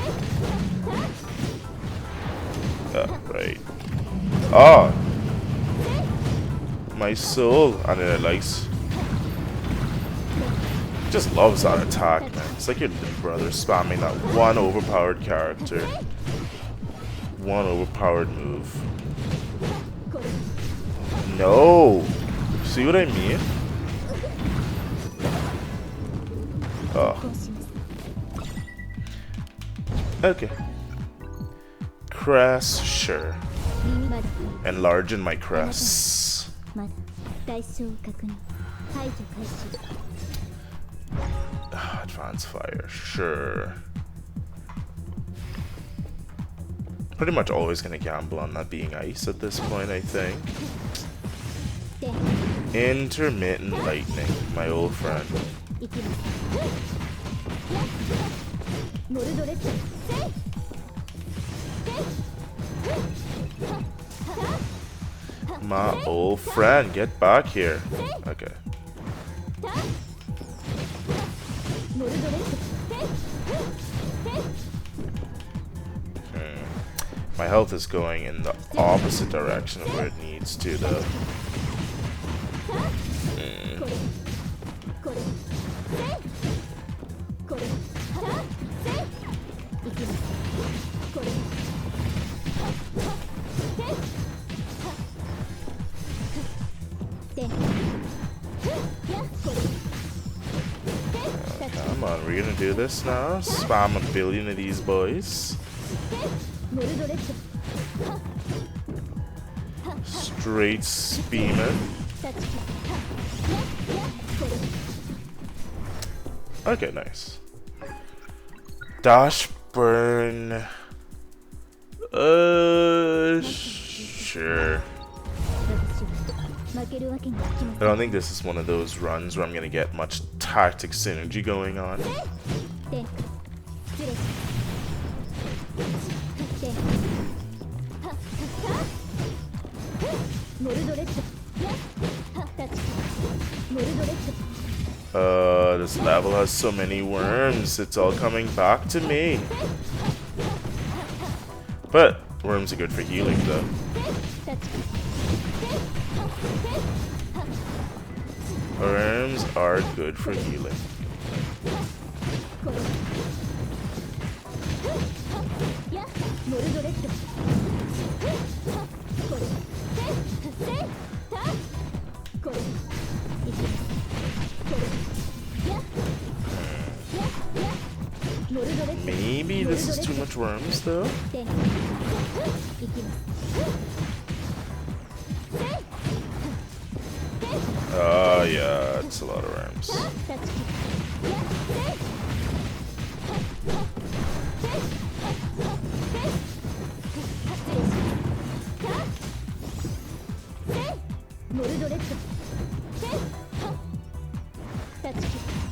Right. My soul. And then it likes. Just loves that attack, man. It's like your little brother spamming that one overpowered character. One overpowered move. No! See what I mean? Okay. Crest, sure. Enlarging my crests. Advanced fire, sure. Pretty much always gonna gamble on that being ice at this point, I think. Intermittent lightning, my old friend. My old friend, get back here. Okay. My health is going in the opposite direction of where it needs to, though. Come on, we're gonna do this now. Spam a billion of these boys. Straight spearman. Okay, nice. Dash burn. Sure. I don't think this is one of those runs where I'm gonna get much tactic synergy going on. This level has so many worms, it's all coming back to me. But worms are good for healing, though. Worms are good for healing. Maybe this is too much worms, though. Oh, yeah, it's a lot of worms.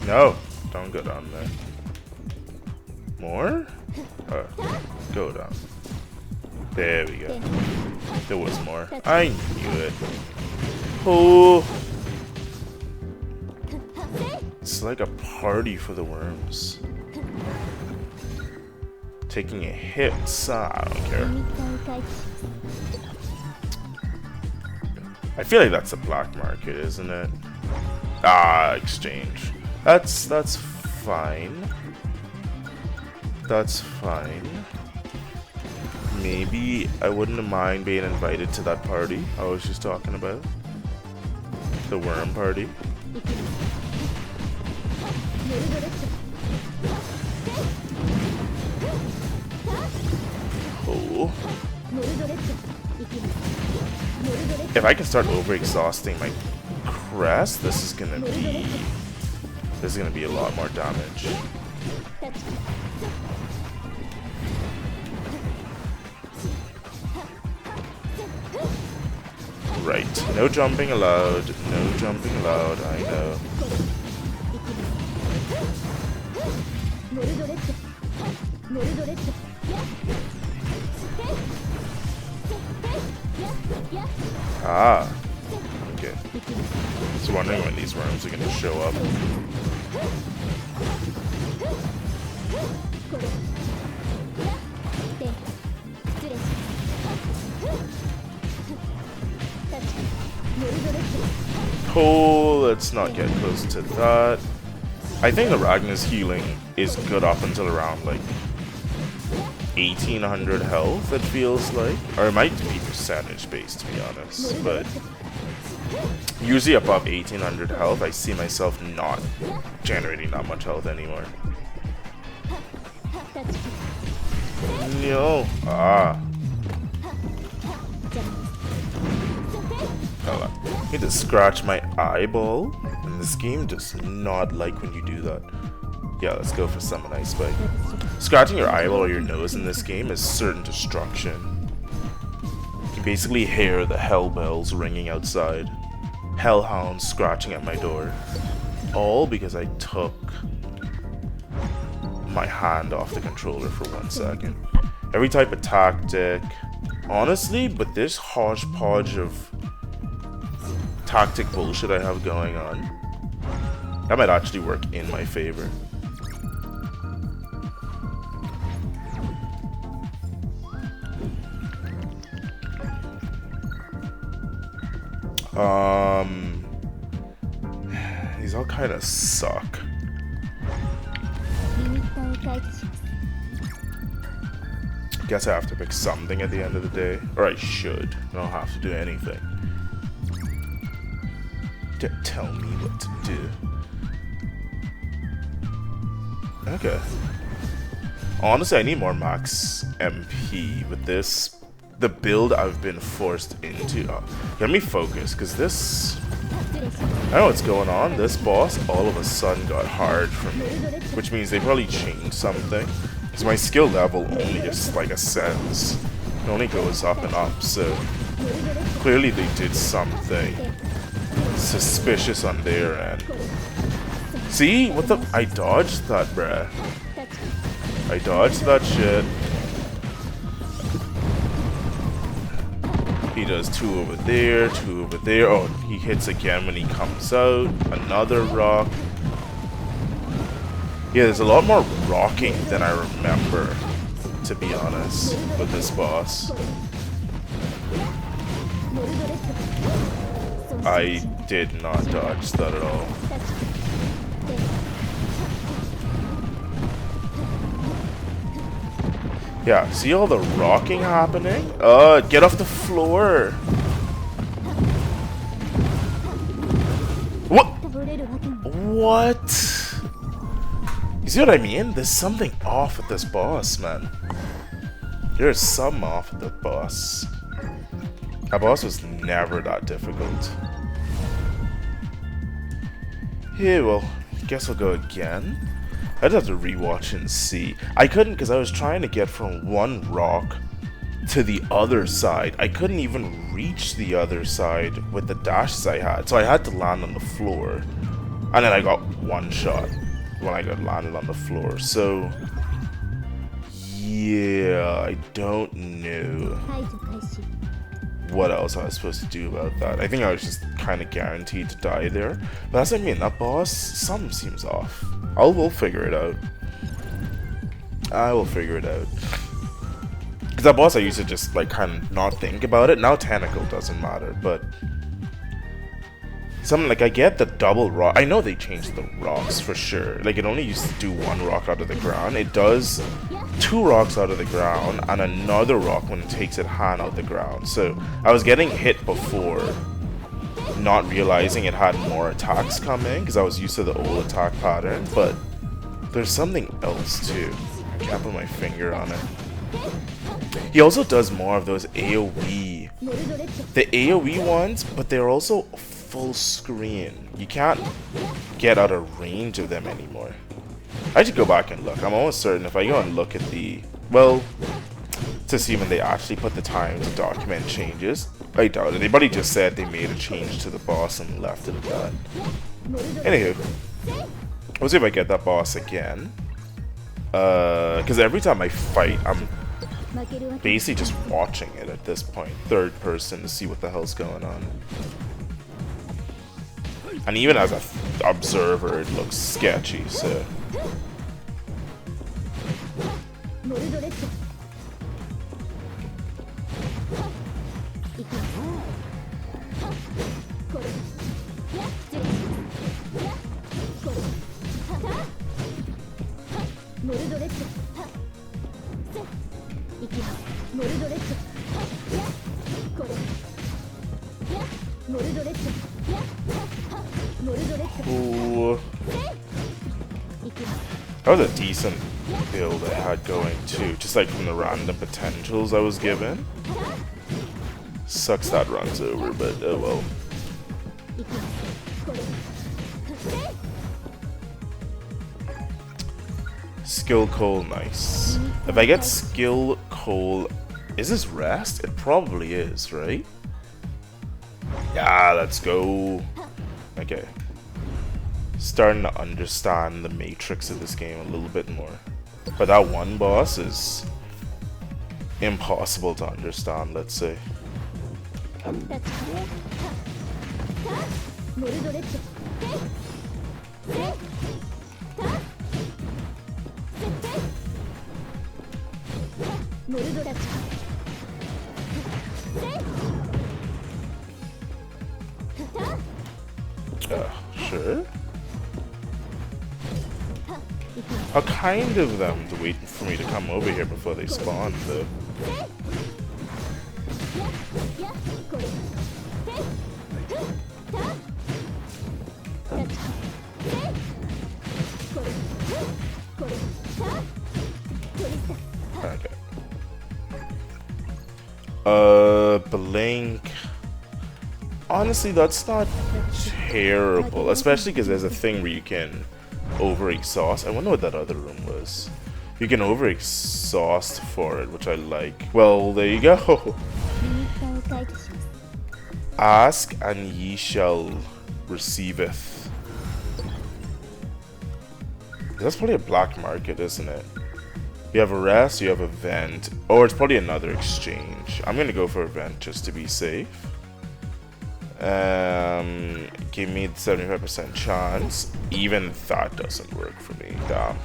No, don't go down there. More? Go down. There we go. There was more. I knew it. Oh. It's like a party for the worms. Taking a hit, I don't care. I feel like that's a black market, isn't it? Exchange. That's fine. That's fine. Maybe I wouldn't mind being invited to that party I was just talking about. The worm party. Oh. If I can start over-exhausting my crest, this is gonna be a lot more damage. Right, no jumping allowed, no jumping allowed, I know. Ah, okay. Just wondering when these worms are gonna show up. Oh, let's not get close to that. I think the Ragnar's healing is good up until around like 1800 health, it feels like. Or it might be percentage based, to be honest. But usually above 1800 health, I see myself not generating that much health anymore. No. Ah. Hold on. I need to scratch my eyeball. And this game does not like when you do that. Yeah, let's go for Summon Ice Spike. Scratching your eyeball or your nose in this game is certain destruction. You can basically hear the hell bells ringing outside. Hellhounds scratching at my door. All because I took my hand off the controller for 1 second. Every type of tactic. Honestly, but this hodgepodge of tactic bullshit I have going on, that might actually work in my favor. These all kind of suck. Guess I have to pick something at the end of the day. Or I should. I don't have to do anything. Tell me what to do. Okay. Honestly, I need more max MP with this. The build I've been forced into. Let me focus, because this... I don't know what's going on. This boss all of a sudden got hard for me. Which means they probably changed something. Because my skill level only just like ascends. It only goes up and up, so... Clearly they did something suspicious on their end. See? What the... I dodged that, bruh. I dodged that shit. He does 2 over there, 2 over there. Oh, he hits again when he comes out. Another rock. Yeah, there's a lot more rocking than I remember, to be honest, with this boss. I did not dodge that at all. Yeah, see all the rocking happening? Get off the floor! What? What? You see what I mean? There's something off with this boss, man. There's something off with the boss. That boss was never that difficult. Yeah, well, guess I'll go again. I just have to rewatch and see. I couldn't because I was trying to get from one rock to the other side. I couldn't even reach the other side with the dashes I had. So I had to land on the floor. And then I got one shot when I got landed on the floor. So, yeah, I don't know what else I was supposed to do about that. I think I was just kind of guaranteed to die there. But that's what I mean, that boss, something seems off. We'll figure it out. I will figure it out. Because that boss I used to just like kind of not think about it. Now Tentacle doesn't matter, but something like I get the double rock. I know they changed the rocks for sure. Like it only used to do 1 rock out of the ground. It does 2 rocks out of the ground and another rock when it takes its hand out the ground. So I was getting hit before, not realizing it had more attacks coming because I was used to the old attack pattern. But there's something else too. I can't put my finger on it. He also does more of those AoE. The AoE ones, but they're also full screen. You can't get out of range of them anymore. I should go back and look. I'm almost certain if I go and look at the... Well, to see when they actually put the time to document changes. I doubt it. Anybody just said they made a change to the boss and left it at that. Anywho, we'll see if I get that boss again. Because every time I fight, I'm basically just watching it at this point, third person, to see what the hell's going on. And even as an observer, it looks sketchy, so... Ooh. That was a decent build I had going too, just like from the random potentials I was given. Sucks that runs over, but oh well. Skill coal, nice. If I get skill coal, is this rest? It probably is, right? Yeah, let's go. Okay. Starting to understand the matrix of this game a little bit more. But that one boss is impossible to understand, let's say. Sure. How kind of them to wait for me to come over here before they spawn, though. Okay. Blink. Honestly, that's not terrible, especially because there's a thing where you can over-exhaust. I wonder what that other room was. You can over-exhaust for it, which I like. Well, there you go. Ask and ye shall receiveth. That's probably a black market, isn't it? You have a rest, you have a vent, or it's probably another exchange. I'm gonna go for a vent just to be safe. Give me the 75% chance. Even that doesn't work for me. Damn.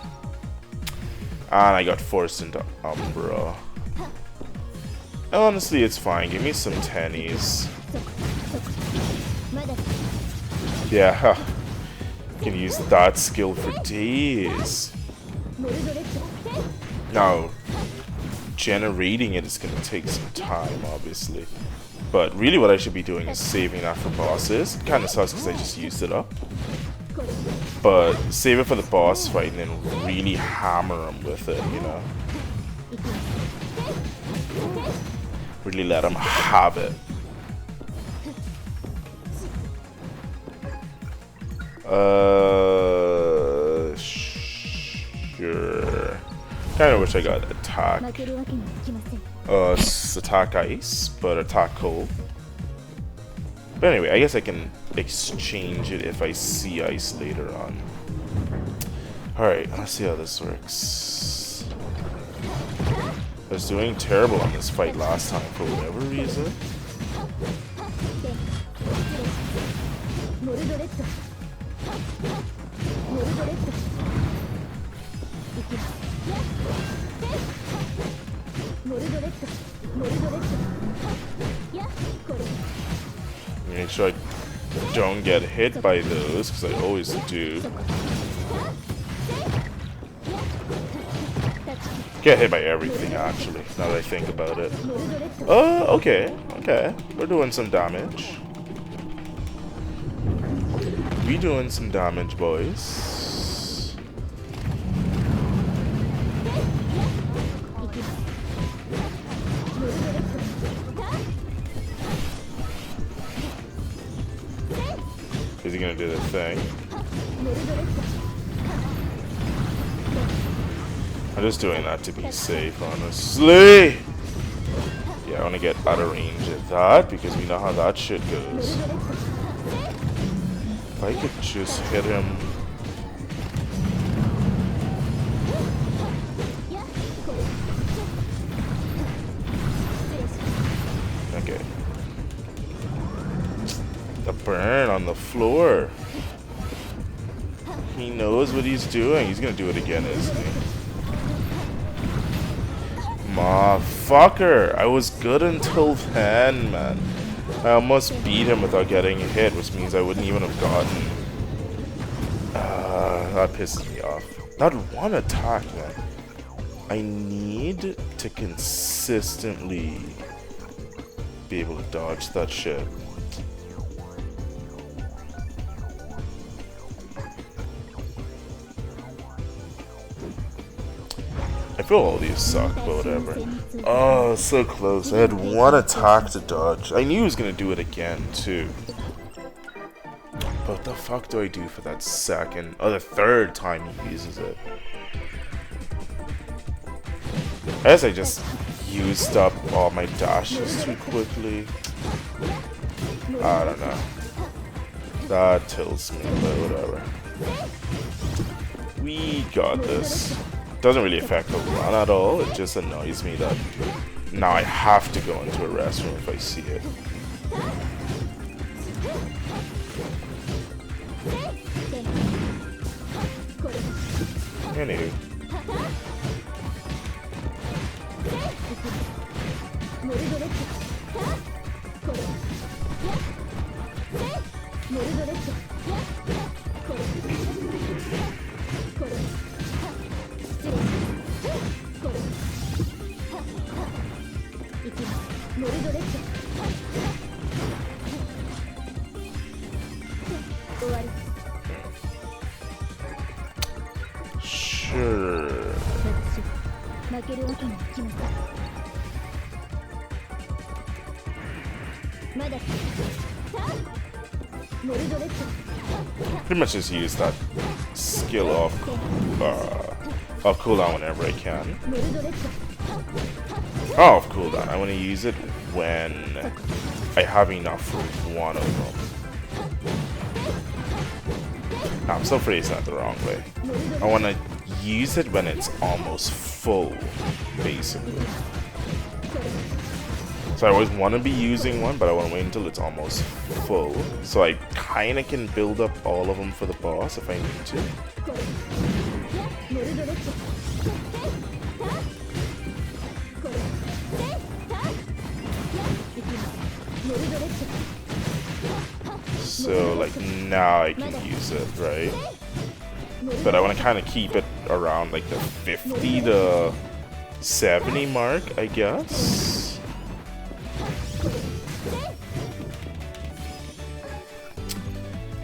And I got forced into Umbra. Honestly, it's fine. Give me some tennies. Yeah, you can use that skill for days. Now, generating it is going to take some time, obviously. But really what I should be doing is saving that for bosses. It kind of sucks because I just used it up. But save it for the boss fight and then really hammer them with it, you know? Really let them have it. Sure. Kinda wish I got attack. Attack ice, but attack cold. But anyway, I guess I can exchange it if I see ice later on. Alright, let's see how this works. I was doing terrible on this fight last time for whatever reason. Make sure I don't get hit by those, because I always do. Get hit by everything, actually, now that I think about it. Okay, okay. We're doing some damage. We doing some damage, boys. Is he gonna do the thing? I'm just doing that to be safe, honestly. Yeah, I want to get out of range of that because we know how that shit goes. If I could just hit him. Okay. The burn on the floor. He knows what he's doing. He's gonna do it again, isn't he? Motherfucker! I was good until then, man. I almost beat him without getting hit, which means I wouldn't even have gotten. That pisses me off. Not one attack, man. I need to consistently be able to dodge that shit. I feel all these suck, but whatever. Oh, so close. I had one attack to dodge. I knew he was gonna do it again, too. But what the fuck do I do for that second, or the third time he uses it? I guess I just used up all my dashes too quickly. I don't know. That tilts me, but whatever. We got this. Doesn't really affect the run at all. It just annoys me that now I have to go into a restroom if I see it. Anywho. Sure. Pretty much just use that skill off cooldown whenever I can. Oh, off cooldown. I want to use it when I have enough for one of them. No, I'm still phrasing that the wrong way. I want to use it when it's almost full, basically. So I always want to be using one, but I want to wait until it's almost full. So I kind of can build up all of them for the boss if I need to. So like now I can use it, right? But I want to kind of keep it around like the 50 to 70 mark, I guess.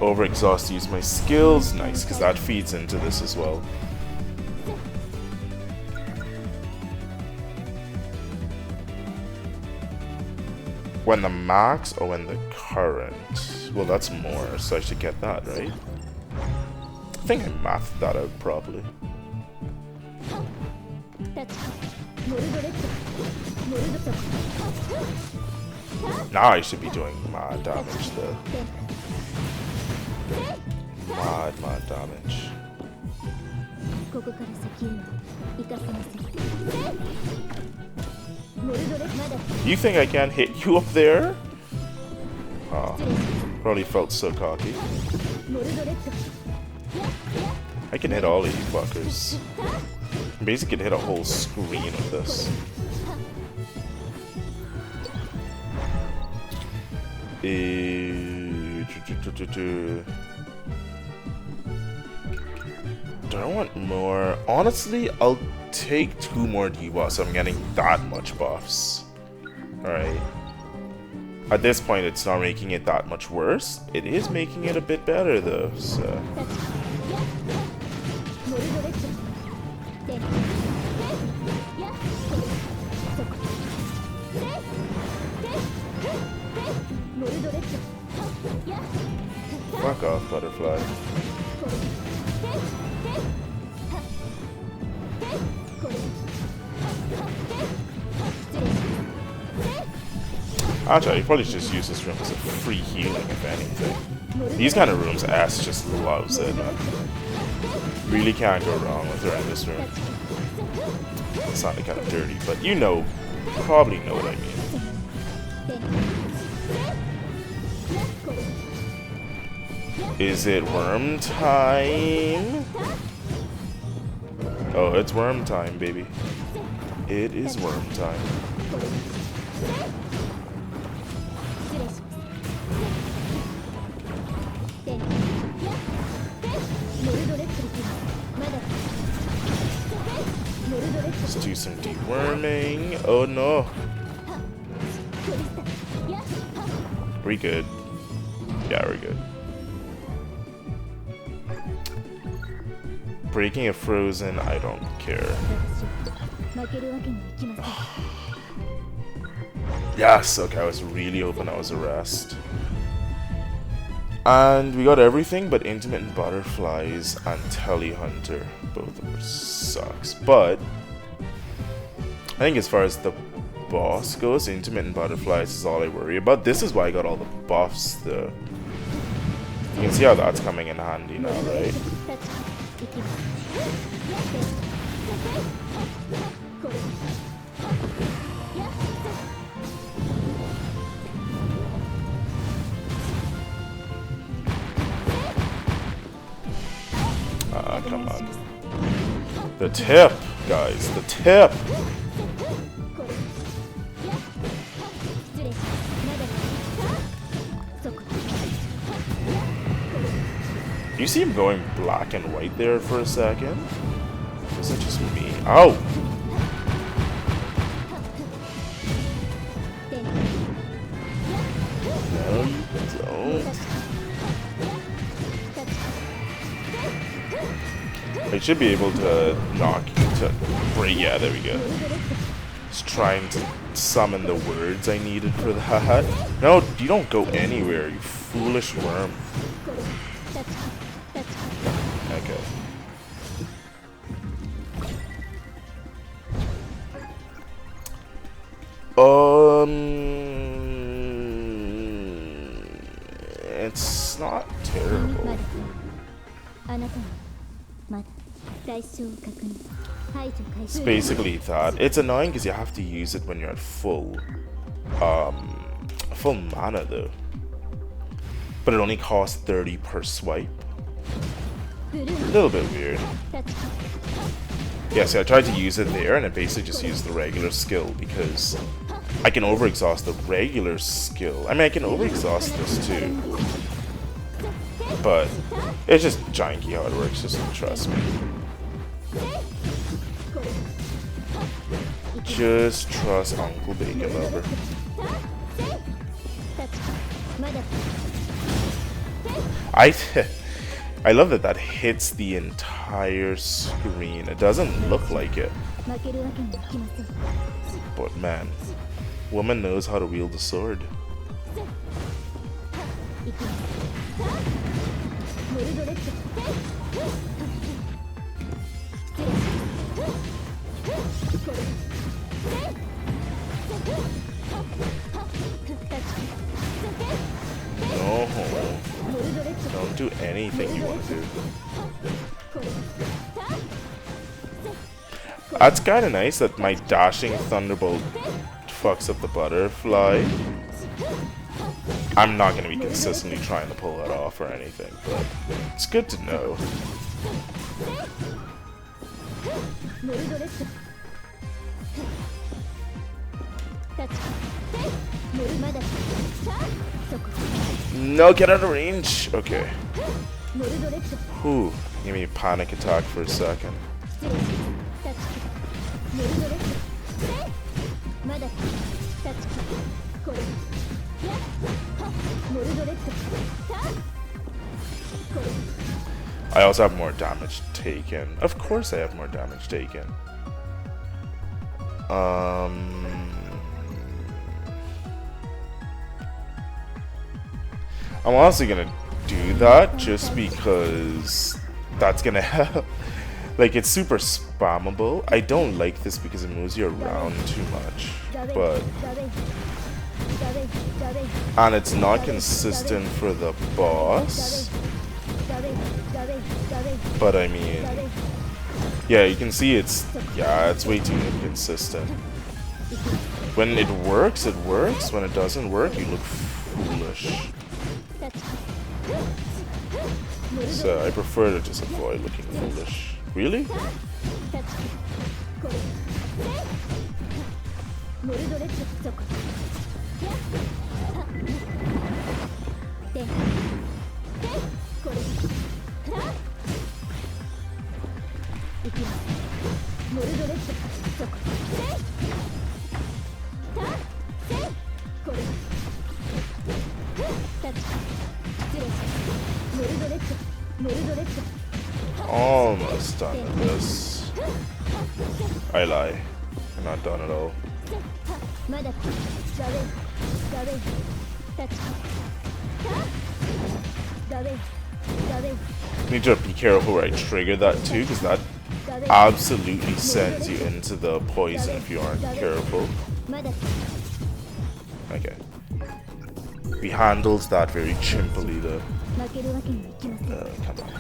Overexhaust to use my skills. Nice, because that feeds into this as well. When the max or when the current? Well, that's more, so I should get that, right? I think I mathed that out properly. Now I should be doing mad damage though. Mad damage. You think I can't hit you up there? Oh, probably felt so cocky. I can hit all of you fuckers. Basically, can hit a whole screen with this. Do I want more? Honestly, I'll take 2 more debuffs. I'm getting that much buffs. Alright. At this point, it's not making it that much worse. It is making it a bit better, though, so... Fuck off, butterfly. Actually, you probably just use this room as a free healing, if anything. These kind of rooms, Ass just loves it, man. Really can't go wrong with her in this room. It sounded kind of dirty, but you know, probably know what I mean. Is it worm time? Oh, it's worm time, baby. It is worm time. Let's do some deworming. Oh no. We good. Yeah, we're good. Breaking a frozen, I don't care. Yes, okay, I was really hoping that was a rest. And we got everything but Intermittent Butterflies and Telehunter. Both of them sucks. But I think as far as the boss goes, Intermittent Butterflies is all I worry about. This is why I got all the buffs though. You can see how that's coming in handy now, right? Come on. The tip, guys, the tip! You see him going black and white there for a second? Or is it just me? Ow! No, you don't. I should be able to break. Yeah, there we go. Just trying to summon the words I needed for that. No, you don't go anywhere, you foolish worm. Okay. It's not terrible. It's basically that. It's annoying because you have to use it when you're at full mana though. But it only costs 30 per swipe. A little bit weird. Yeah, see, I tried to use it there and it basically just used the regular skill because I can overexhaust the regular skill. I mean, I can overexhaust this too. But it's just janky how it works, just trust me. Just trust Uncle Bcnlvr. I love that that hits the entire screen. It doesn't look like it. But man, woman knows how to wield the sword. No, don't do anything you want to do. That's kind of nice that my dashing thunderbolt fucks up the butterfly. I'm not going to be consistently trying to pull that off or anything, but it's good to know. No, get out of range! Okay. Whew, gave me a panic attack for a second. I also have more damage taken. Of course I have more damage taken. I'm honestly gonna do that just because that's gonna help. Like, it's super spammable. I don't like this because it moves you around too much, but And it's not consistent for the boss. But I mean, yeah, you can see it's way too inconsistent. When it works, it works. When it doesn't work, you look foolish. So I prefer to just avoid looking foolish. Really? Almost done with this. I lie. I'm not done at all. Need to be careful where I trigger that too, because that absolutely sends you into the poison if you aren't careful. Okay. We handled that very chimpily though. Come on.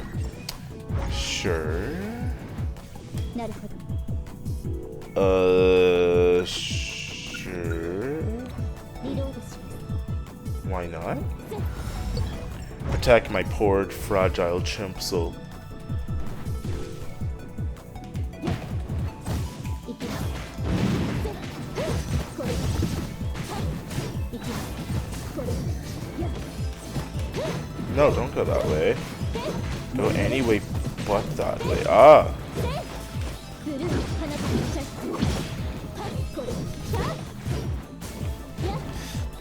Sure. Sure. Why not? Protect my poor, fragile chimp soul. No, don't go that way. Go any way but that way. Ah!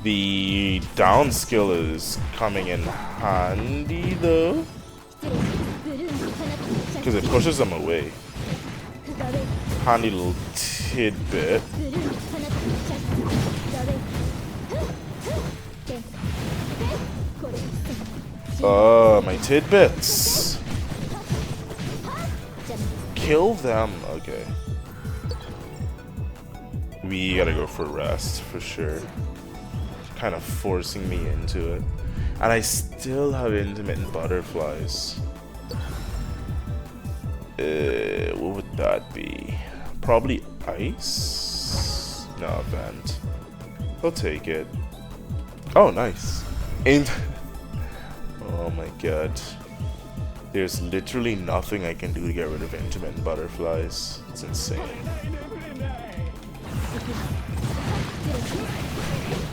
The down skill is coming in handy though, because it pushes them away. Handy little tidbit. My tidbits. Kill them. Okay. We gotta go for rest for sure. Kind of forcing me into it. And I still have intermittent butterflies. What would that be? Probably ice? No, vent. I'll take it. Oh, nice. Oh my god. There's literally nothing I can do to get rid of intermittent butterflies. It's insane.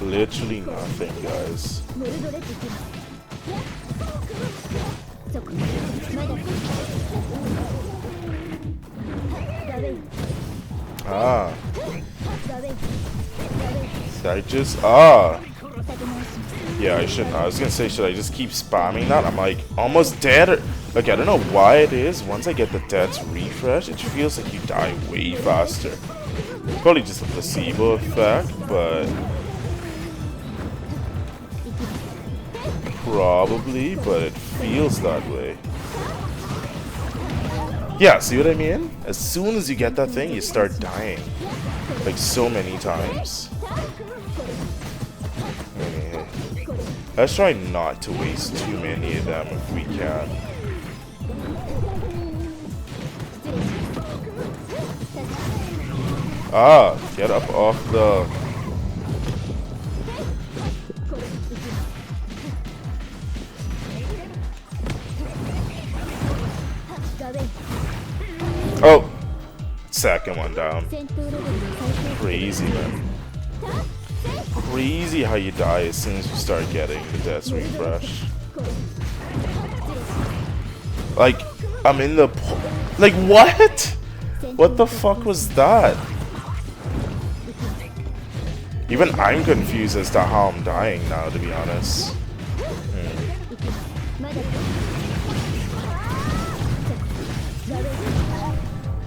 Literally nothing, guys. Ah. Yeah, I shouldn't. I was gonna say, should I just keep spamming that? I'm like almost dead. Like, I don't know why it is. Once I get the deaths refresh, it feels like you die way faster. Probably just a placebo effect, but probably, but it feels that way. Yeah, see what I mean? As soon as you get that thing, you start dying. Like, so many times. Anyway, let's try not to waste too many of them if we can. Ah, get up off the... Oh! Second one down. Crazy, man. Crazy how you die as soon as you start getting the death refresh. Like, I'm in the... Like, what? What the fuck was that? Even I'm confused as to how I'm dying now, to be honest.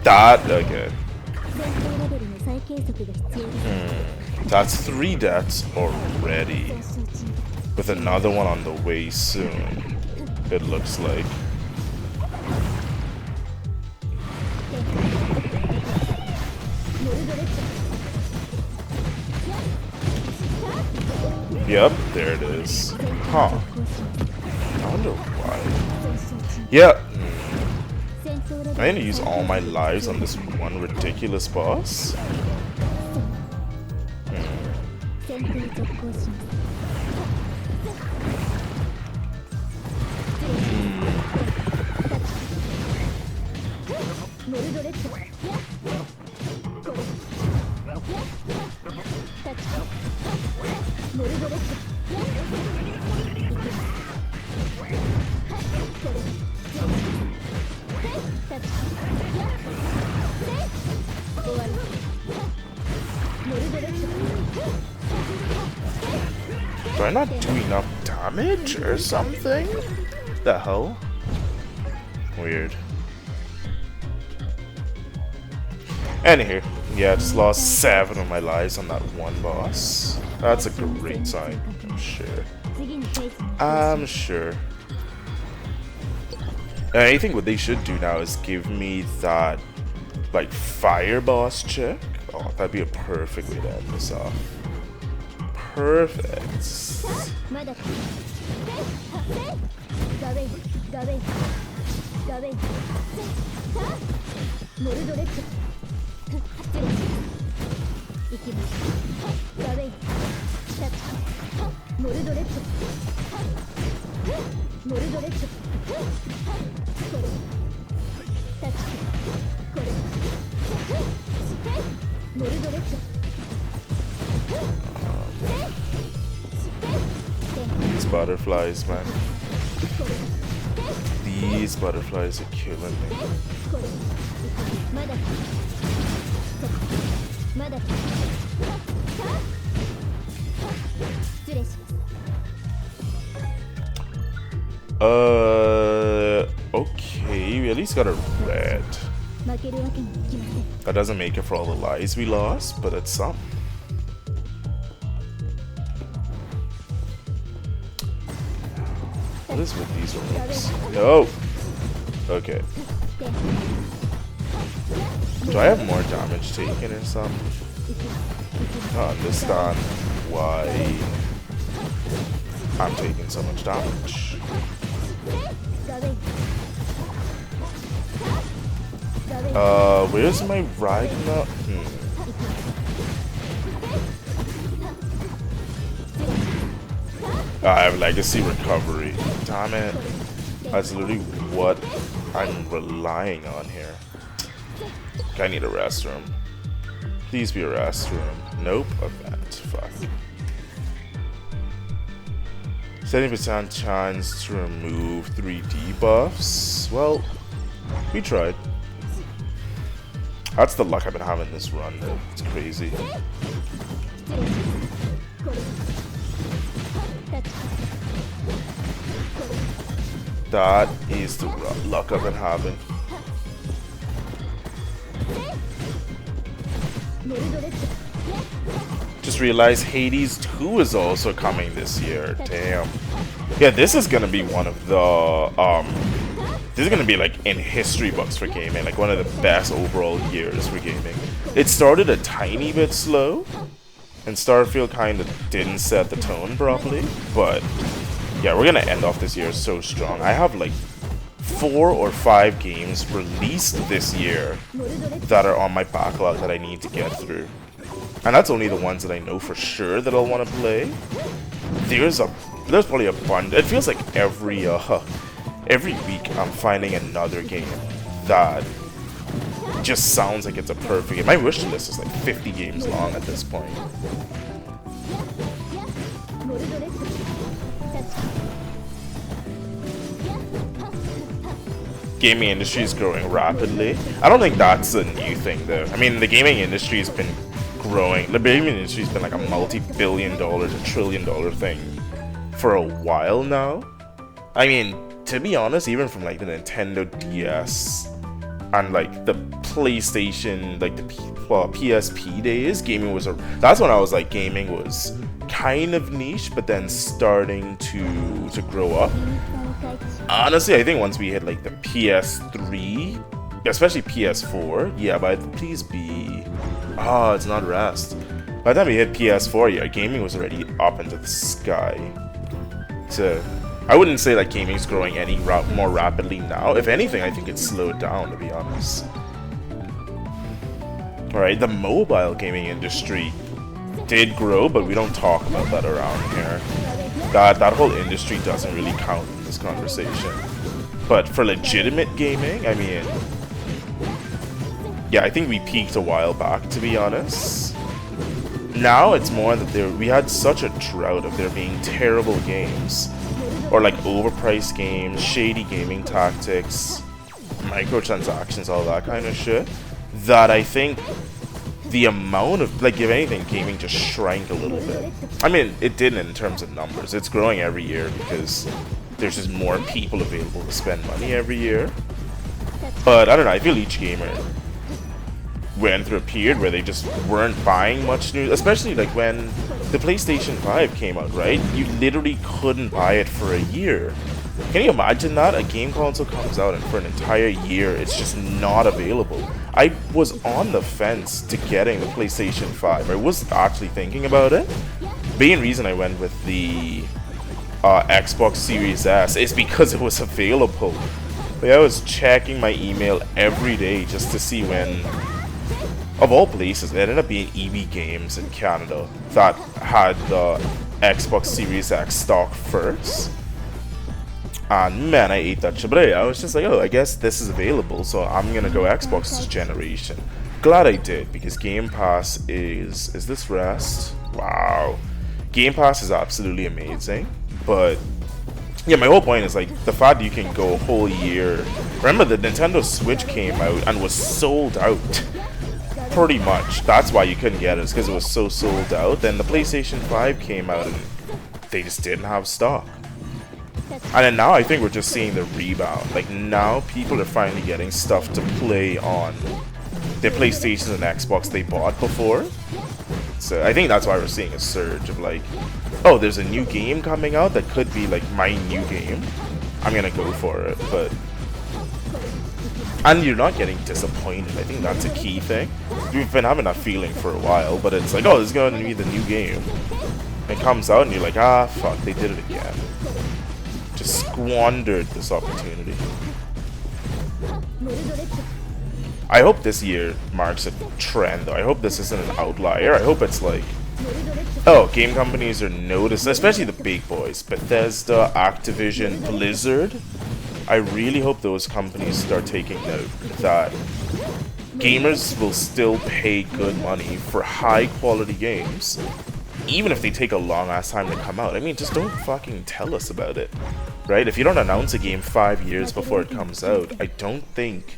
That, okay. That's 3 deaths already. With another one on the way soon, it looks like. Yep, there it is. Huh. I wonder why. Yeah. I need to use all my lives on this one ridiculous boss? Do I not do enough damage or something? The hell? Weird. Anywho, yeah, I just lost 7 of my lives on that one boss. That's a great sign, I'm sure. I'm sure. And I think what they should do now is give me that, like, fire boss check. Oh, that'd be a perfect way to end this off. Perfect. These butterflies, man. These butterflies are killing me. Okay, we at least got a red. That doesn't make it for all the lives we lost, but it's some. What is with these rooms? No! Okay. Do I have more damage taken or something? I don't understand why I'm taking so much damage. Where's my Ragnar? I have legacy recovery. Damn it. That's literally what I'm relying on here. I need a restroom. Please be a restroom. Nope. Event. Fuck. 70% chance to remove 3 debuffs. Well, we tried. That's the luck I've been having this run, though. It's crazy. That is the luck I've been having. Just realized Hades 2 is also coming this year. Damn. Yeah, this is gonna be one of the this is gonna be like in history books for gaming, like one of the best overall years for gaming. It started a tiny bit slow, and Starfield kind of didn't set the tone properly, but yeah, we're gonna end off this year so strong. I have like 4 or 5 games released this year that are on my backlog that I need to get through. And that's only the ones that I know for sure that I'll want to play. There's probably a bunch. It feels like every week I'm finding another game that just sounds like it's a perfect game. My wish list is like 50 games long at this point. Gaming industry is growing rapidly. I don't think that's a new thing though. I mean, the gaming industry has been growing. The gaming industry has been like a multi-billion-dollar to trillion-dollar thing for a while now. I mean, to be honest, even from like the Nintendo DS and like the PlayStation, like the PSP days, gaming was that's when I was like gaming was kind of niche, but then starting to grow up. Honestly, I think once we hit like the PS3, especially PS4, yeah, but please be... Oh, it's not Rust. By the time we hit PS4, yeah, gaming was already up into the sky. So, I wouldn't say that gaming is growing any more rapidly now. If anything, I think it's slowed down, to be honest. Alright, the mobile gaming industry did grow, but we don't talk about that around here. That whole industry doesn't really count in this conversation. But for legitimate gaming, I mean... yeah, I think we peaked a while back, to be honest. Now it's more that we had such a drought of there being terrible games. Or like overpriced games, shady gaming tactics, microtransactions, all that kind of shit. That I think the amount of, like, if anything, gaming just shrank a little bit. I mean, it didn't in terms of numbers. It's growing every year because there's just more people available to spend money every year. But I don't know, I feel each gamer went through a period where they just weren't buying much new, especially like when the PlayStation 5 came out, right? You literally couldn't buy it for a year. Can you imagine that? A game console comes out and for an entire year it's just not available. I was on the fence to getting the PlayStation 5. I was actually thinking about it. Main reason I went with the Xbox Series S is because it was available. Like, I was checking my email every day just to see when, of all places, it ended up being EB Games in Canada that had the Xbox Series X stock first. And man, I ate that shit. But I was just like, oh, I guess this is available, so I'm gonna go Xbox this generation. Glad I did, because Game Pass is this rest? Wow. Game Pass is absolutely amazing, but yeah, my whole point is like the fact you can go a whole year. Remember, the Nintendo Switch came out and was sold out. Pretty much. That's why you couldn't get it, because it was so sold out. Then the PlayStation 5 came out and they just didn't have stock. And then now I think we're just seeing the rebound. Like, now people are finally getting stuff to play on their PlayStations and Xbox they bought before. So I think that's why we're seeing a surge of like, oh, there's a new game coming out that could be like my new game. I'm gonna go for it. But and you're not getting disappointed. I think that's a key thing. You've been having that feeling for a while, but it's like, oh, this is going to be the new game. It comes out and you're like, ah, fuck, they did it again. Just squandered this opportunity. I hope this year marks a trend, though. I hope this isn't an outlier. I hope it's like, oh, game companies are noticing, especially the big boys, Bethesda, Activision, Blizzard. I really hope those companies start taking note that gamers will still pay good money for high quality games, even if they take a long ass time to come out. I mean, just don't fucking tell us about it, right? If you don't announce a game 5 years before it comes out, I don't think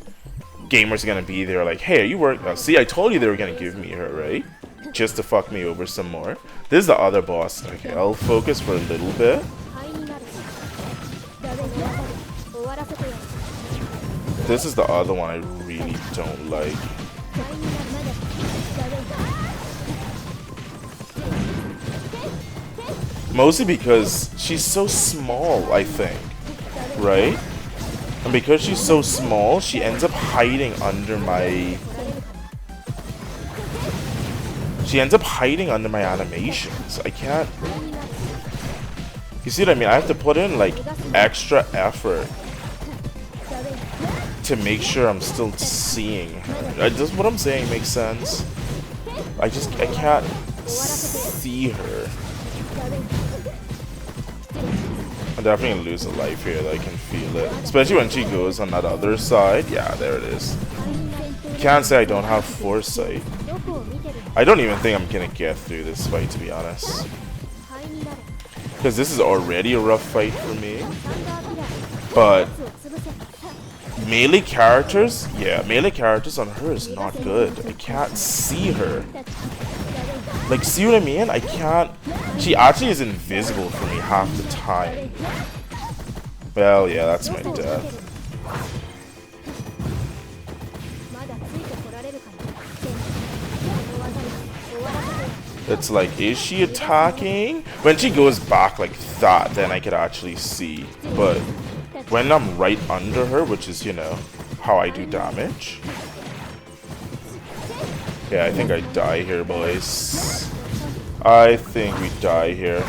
gamers are gonna be there like, hey, are you working? See, I told you they were gonna give me her, right? Just to fuck me over some more. This is the other boss. Okay, I'll focus for a little bit. This is the other one I really don't like. Mostly because she's so small, I think. Right? And because she's so small, she ends up hiding under my... She ends up hiding under my animations. I can't... You see what I mean? I have to put in, like, extra effort to make sure I'm still seeing her. Does what I'm saying make sense? I can't see her. I'm definitely gonna lose a life here, I can feel it. Especially when she goes on that other side. Yeah, there it is. Can't say I don't have foresight. I don't even think I'm gonna get through this fight, to be honest. Because this is already a rough fight for me. But melee characters, yeah, melee characters on her is not good. I can't see her. Like, see what I mean? I can't... She actually is invisible for me half the time. Well, yeah, that's my death. It's like, is she attacking? When she goes back like that, then I could actually see. But when I'm right under her, which is, you know, how I do damage. Yeah, I think I die here, boys. I think we die here.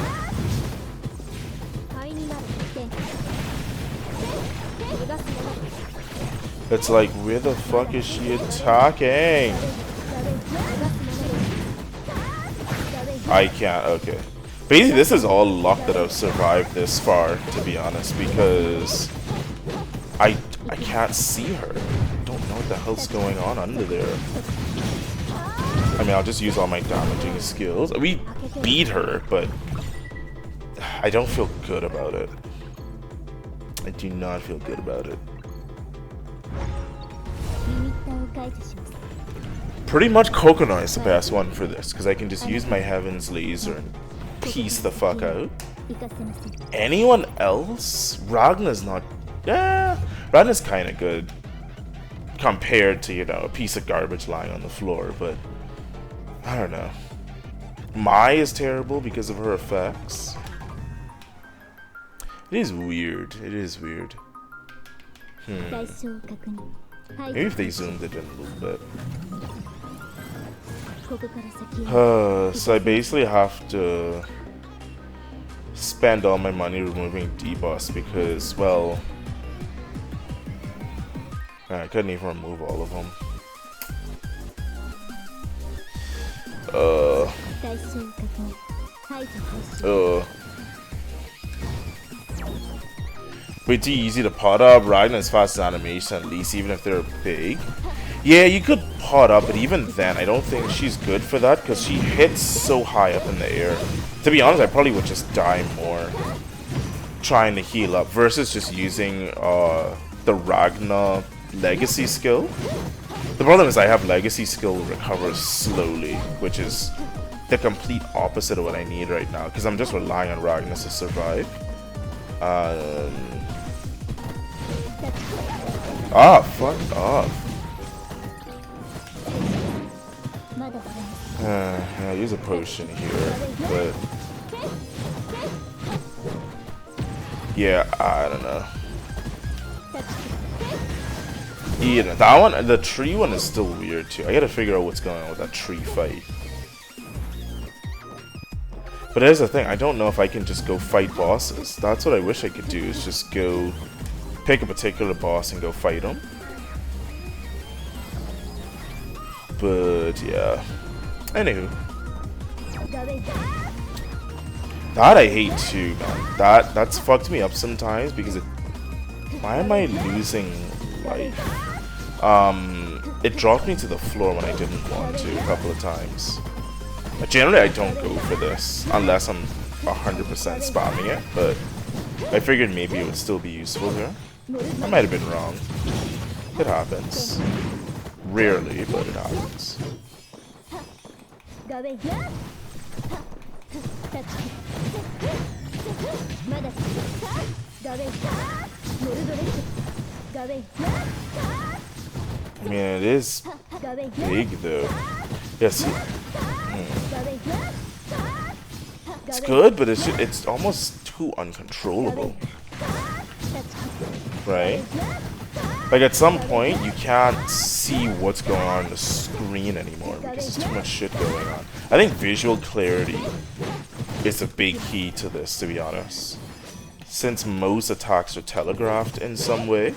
It's like, where the fuck is she attacking? I can't, okay. Basically, this is all luck that I've survived this far, to be honest, because I can't see her. I don't know what the hell's going on under there. I mean, I'll just use all my damaging skills. We beat her, but I don't feel good about it. I do not feel good about it. Pretty much Coconut is the best one for this, because I can just use my Heaven's Laser and piece the fuck out. Anyone else? Ragna's not... Yeah, Ragna's kind of good compared to, you know, a piece of garbage lying on the floor, but I don't know. Mai is terrible because of her effects. It is weird. It is weird. Maybe if they zoomed it in a little bit. So I basically have to spend all my money removing debuffs because, well, I couldn't even remove all of them. Way too easy to pot up. Ragnar's fast animation, at least, even if they're big. Yeah, you could pot up, but even then, I don't think she's good for that because she hits so high up in the air. To be honest, I probably would just die more trying to heal up versus just using the Ragnar legacy skill. The problem is I have legacy skill recovers slowly, which is the complete opposite of what I need right now because I'm just relying on Ragnar to survive. Fuck off. I'll use a potion here, but yeah, I don't know. Yeah, that one, the tree one is still weird too. I gotta figure out what's going on with that tree fight. But here's the thing, I don't know if I can just go fight bosses. That's what I wish I could do, is just go pick a particular boss and go fight him. But yeah. Anywho. That I hate too, man. That's fucked me up sometimes because it... Why am I losing life? It dropped me to the floor when I didn't want to a couple of times. Generally, I don't go for this unless I'm 100% spamming it, but I figured maybe it would still be useful here. I might have been wrong. It happens. Rarely, but it happens. I mean, it is big though. Yes. It's good, but it's almost too uncontrollable. Right? Like at some point, you can't see what's going on the screen anymore because there's too much shit going on. I think visual clarity is a big key to this, to be honest. Since most attacks are telegraphed in some way,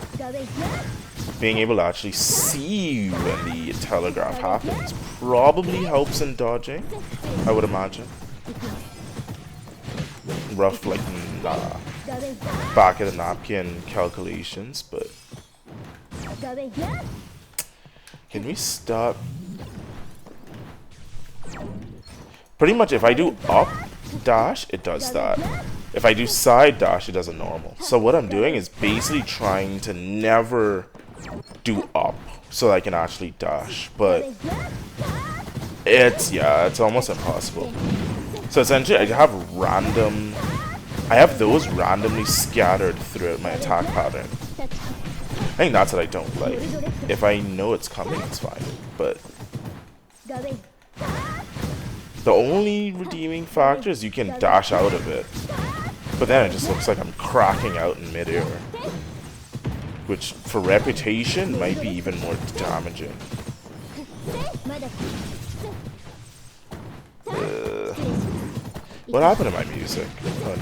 being able to actually see when the telegraph happens probably helps in dodging, I would imagine. Rough, like, back of the napkin calculations, but... Can we stop? Pretty much if I do up dash, it does that. If I do side dash, it does a normal. So what I'm doing is basically trying to never do up so I can actually dash. But it's almost impossible. So essentially I have those randomly scattered throughout my attack pattern. I think that's what I don't like. If I know it's coming, it's fine. But the only redeeming factor is you can dash out of it. But then it just looks like I'm cracking out in midair. Which, for reputation, might be even more damaging. What happened to my music? Oh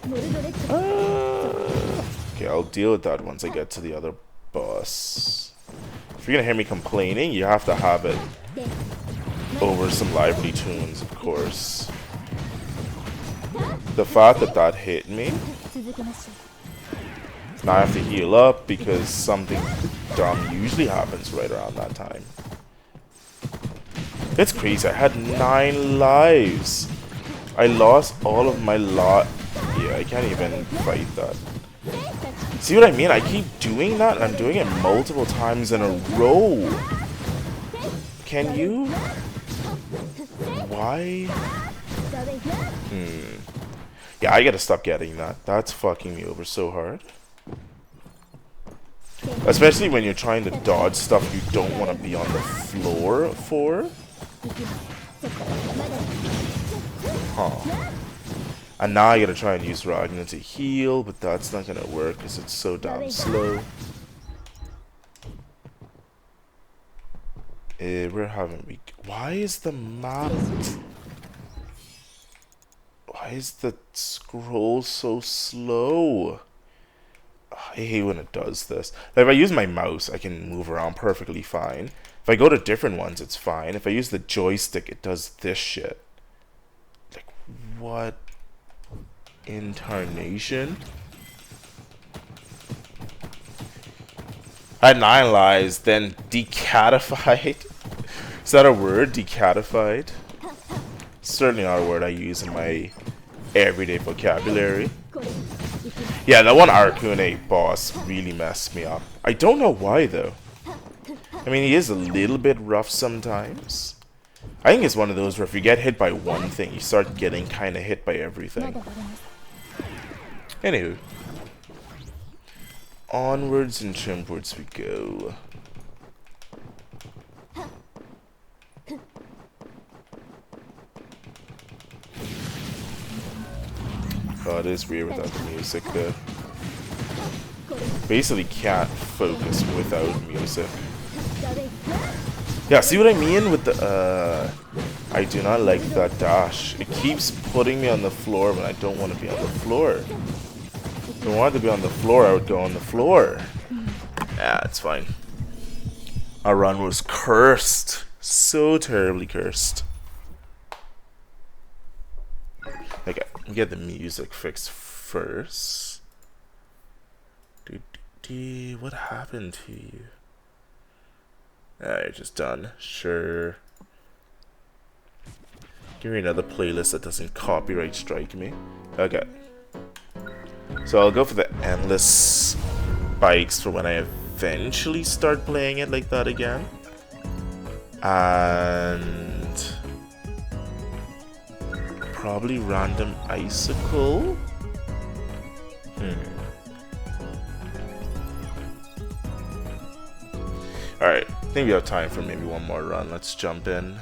no. Okay, I'll deal with that once I get to the other boss. If you're gonna hear me complaining, you have to have it over some lively tunes, of course. The fact that that hit me, now I have to heal up because something dumb usually happens right around that time. It's crazy, I had 9 lives. I lost all of my Yeah, I can't even fight that. See what I mean? I keep doing that and I'm doing it multiple times in a row. Can you? Why? Yeah, I gotta stop getting that. That's fucking me over so hard. Especially when you're trying to dodge stuff you don't want to be on the floor for. Huh. And now I gotta try and use Ragnar to heal, but that's not gonna work because it's so damn slow. We're having weak. Why is the map? Why is the scroll so slow? I hate when it does this. Like, if I use my mouse, I can move around perfectly fine. If I go to different ones, it's fine. If I use the joystick, it does this shit. Like, what in tarnation? I had 9 lives, then decatified. Is that a word? Decatified? Certainly not a word I use in my everyday vocabulary. Yeah, that one Arcune boss really messed me up. I don't know why though. I mean, he is a little bit rough sometimes. I think it's one of those where if you get hit by one thing, you start getting kind of hit by everything. Anywho. Onwards and trimpwards we go. Oh, it is weird without the music though. Basically can't focus without music. Yeah, see what I mean with the I do not like that dash. It keeps putting me on the floor when I don't want to be on the floor. If I wanted to be on the floor, I would go on the floor. Yeah, it's fine. Our run was cursed. So terribly cursed. Okay, get the music fixed first. What happened to you? You're just done. Sure. Give me another playlist that doesn't copyright strike me. Okay. So I'll go for the endless bikes for when I eventually start playing it like that again. And probably random icicle. Alright, I think we have time for maybe one more run. Let's jump in.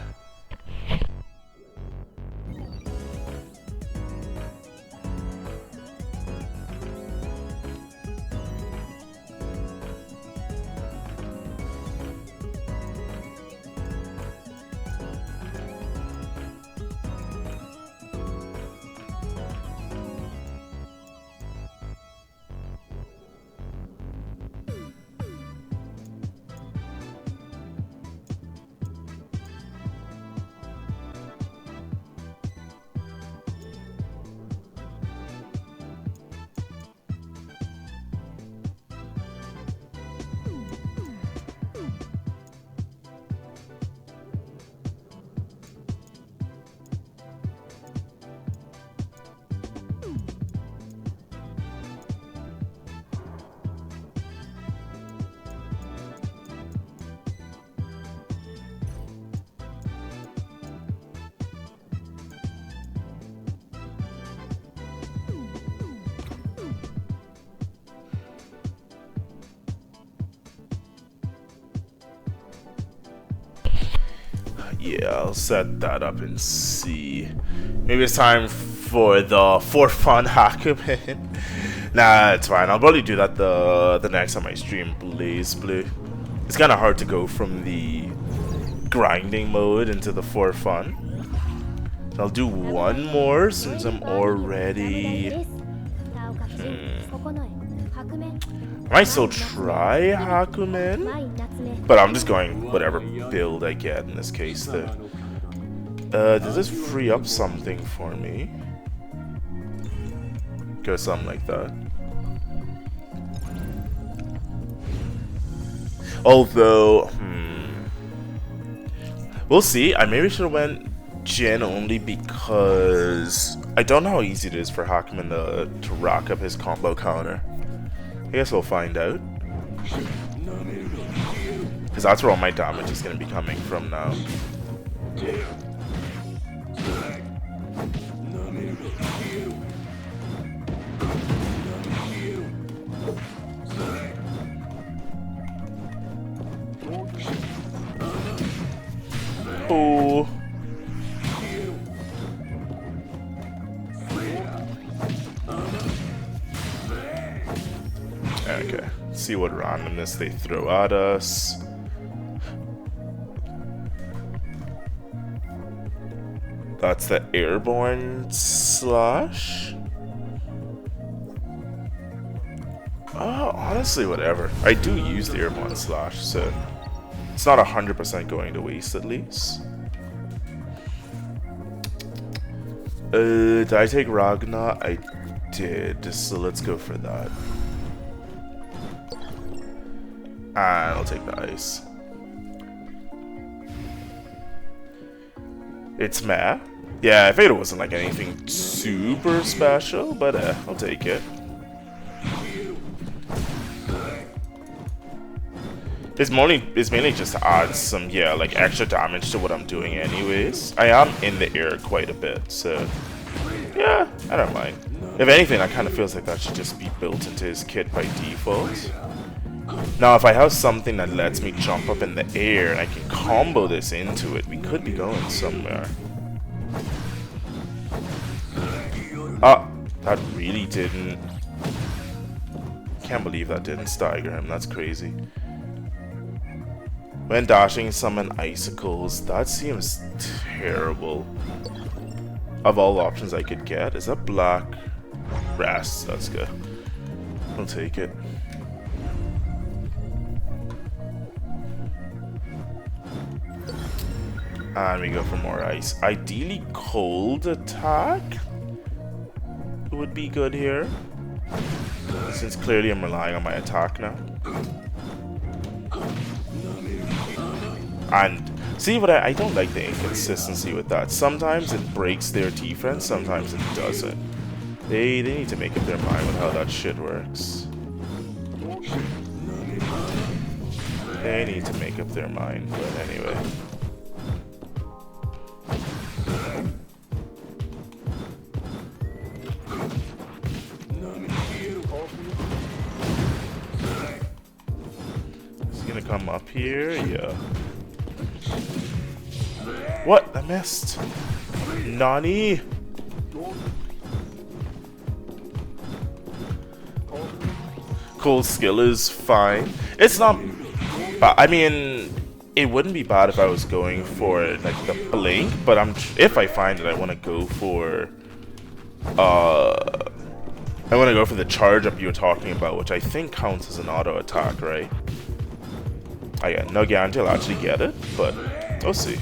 Yeah, I'll set that up and see. Maybe it's time for the for fun Hakumen. Nah, it's fine. I'll probably do that the next time I stream Blazblue. It's kind of hard to go from the grinding mode into the for fun. I'll do one more since I'm already... I might still try Hakumen, but I'm just going whatever build I get in this case though. Does this free up something for me? Go something like that. Although, we'll see. I maybe should have went Jin only because I don't know how easy it is for Hakumen to rack up his combo counter. I guess we'll find out. Because that's where all my damage is going to be coming from now. Oh. Okay, let's see what randomness they throw at us. That's the airborne slash. Oh, honestly, whatever. I do use the airborne slash, so it's not 100% going to waste at least. Did I take Ragna? I did, so let's go for that. And I'll take the ice. It's meh. Yeah, I figured it wasn't like anything super special, but I'll take it. It's mainly just to add some, yeah, like extra damage to what I'm doing anyways. I am in the air quite a bit, so yeah, I don't mind. If anything, that kind of feels like that should just be built into his kit by default. Now, if I have something that lets me jump up in the air and I can combo this into it, we could be going somewhere. Ah, that really didn't... Can't believe that didn't stagger him, that's crazy. When dashing, summon icicles. That seems terrible. Of all options I could get, is that black? Rest, that's good. I'll take it. And we go for more ice. Ideally, cold attack would be good here, since clearly I'm relying on my attack now. And see what I don't like the inconsistency with that. Sometimes it breaks their defense, sometimes it doesn't. They need to make up their mind with how that shit works. They need to make up their mind, but anyway. Is he gonna come up here? Yeah. What? I missed. Nani? Cool skill is fine. It's not. I mean, it wouldn't be bad if I was going for like the blink, but if I find that I want to go for the charge up you were talking about, which I think counts as an auto attack, right? I got no guarantee I'll actually get it, but we'll see.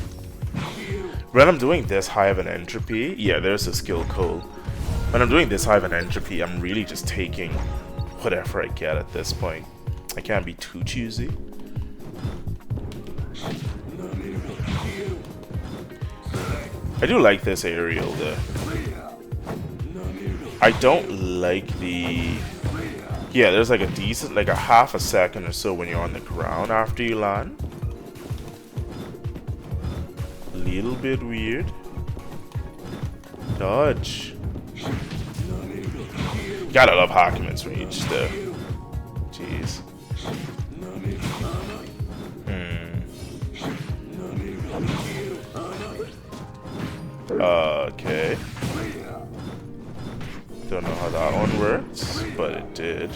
When I'm doing this high of an entropy, yeah, there's a skill code. When I'm doing this high of an entropy, I'm really just taking whatever I get at this point. I can't be too choosy. I do like this aerial though. I don't like the... Yeah, there's like a decent, like a half a second or so when you're on the ground after you land. Little bit weird. Dodge. Gotta love Hakumen's reach though. Jeez. Okay. Don't know how that one works, but it did.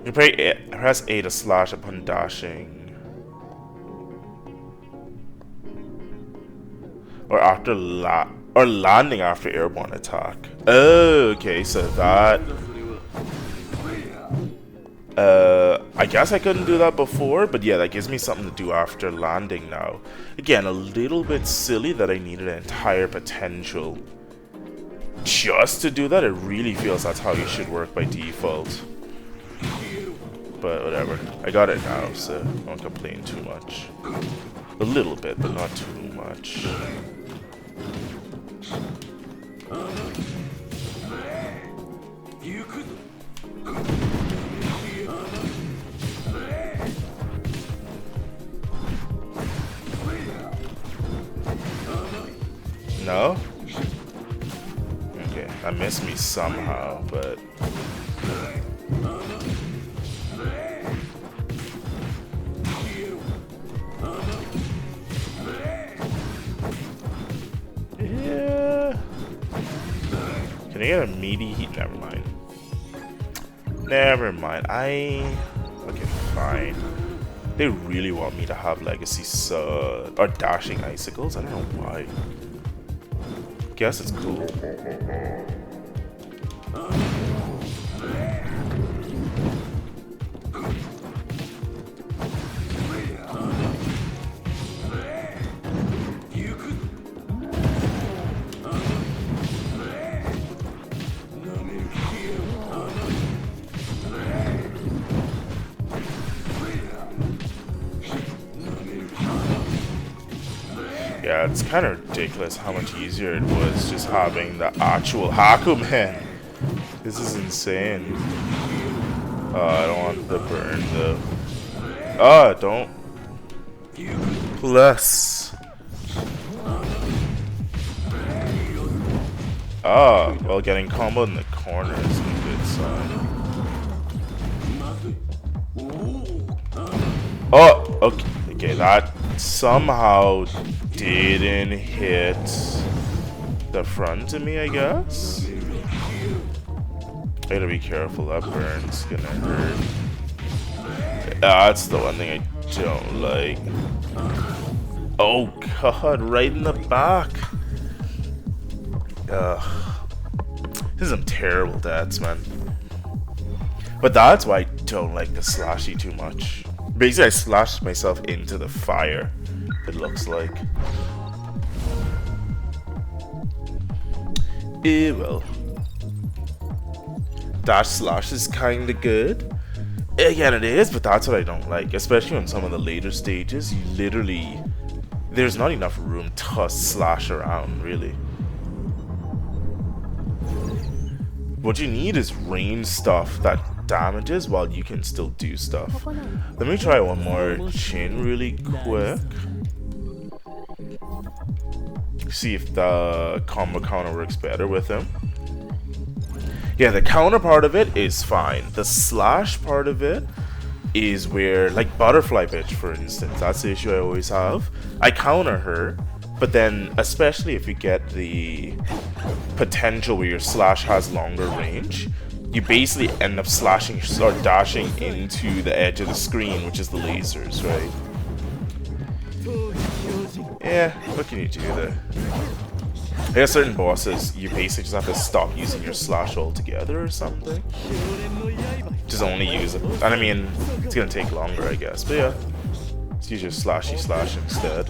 You press A to slash upon dashing. or after landing after airborne attack. Oh, okay, so that. I guess I couldn't do that before, but yeah, that gives me something to do after landing now. Again, a little bit silly that I needed an entire potential just to do that. It really feels that's how you should work by default. But whatever. I got it now, so I won't complain too much. A little bit, but not too much. No? Okay, that missed me somehow, but... yeah... Can I get a meaty heat? Never mind. Never mind. Okay, fine. They really want me to have legacy or dashing icicles? I don't know why. Guess it's cool. Yeah, it's kind of ridiculous how much easier it was just having the actual Hakumen. This is insane. I don't want the burn though. Don't. Plus. Well, getting comboed in the corner is a good sign. Okay, that somehow didn't hit the front of me, I guess. I gotta be careful, that burn's gonna hurt. That's the one thing I don't like. Oh god, right in the back. Ugh. This is some terrible deaths, man. But that's why I don't like the slashy too much. Basically, I slashed myself into the fire, it looks like. Well. Dash slash is kinda good. Again, it is, but that's what I don't like. Especially on some of the later stages, you literally... there's not enough room to slash around, really. What you need is range stuff that damages while you can still do stuff. Let me try one more chin really quick. See if the combo counter works better with him. Yeah, the counter part of it is fine. The slash part of it is where, like Butterfly Bitch for instance, that's the issue I always have. I counter her, but then especially if you get the potential where your slash has longer range, you basically end up slashing or dashing into the edge of the screen, which is the lasers, right? Yeah, what can you do there? I guess certain bosses, you basically just have to stop using your slash altogether or something. Just only use it. And I mean, it's gonna take longer, I guess. But yeah, let's use your slashy slash instead.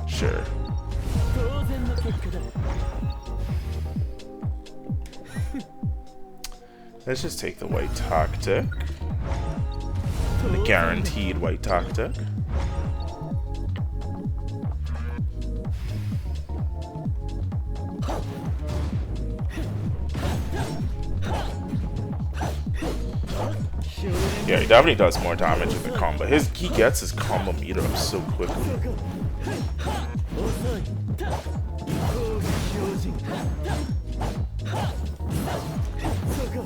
Sure. Let's just take the white tactic. The guaranteed white tactic. Yeah, he definitely does more damage with the combo. He gets his combo meter up so quickly.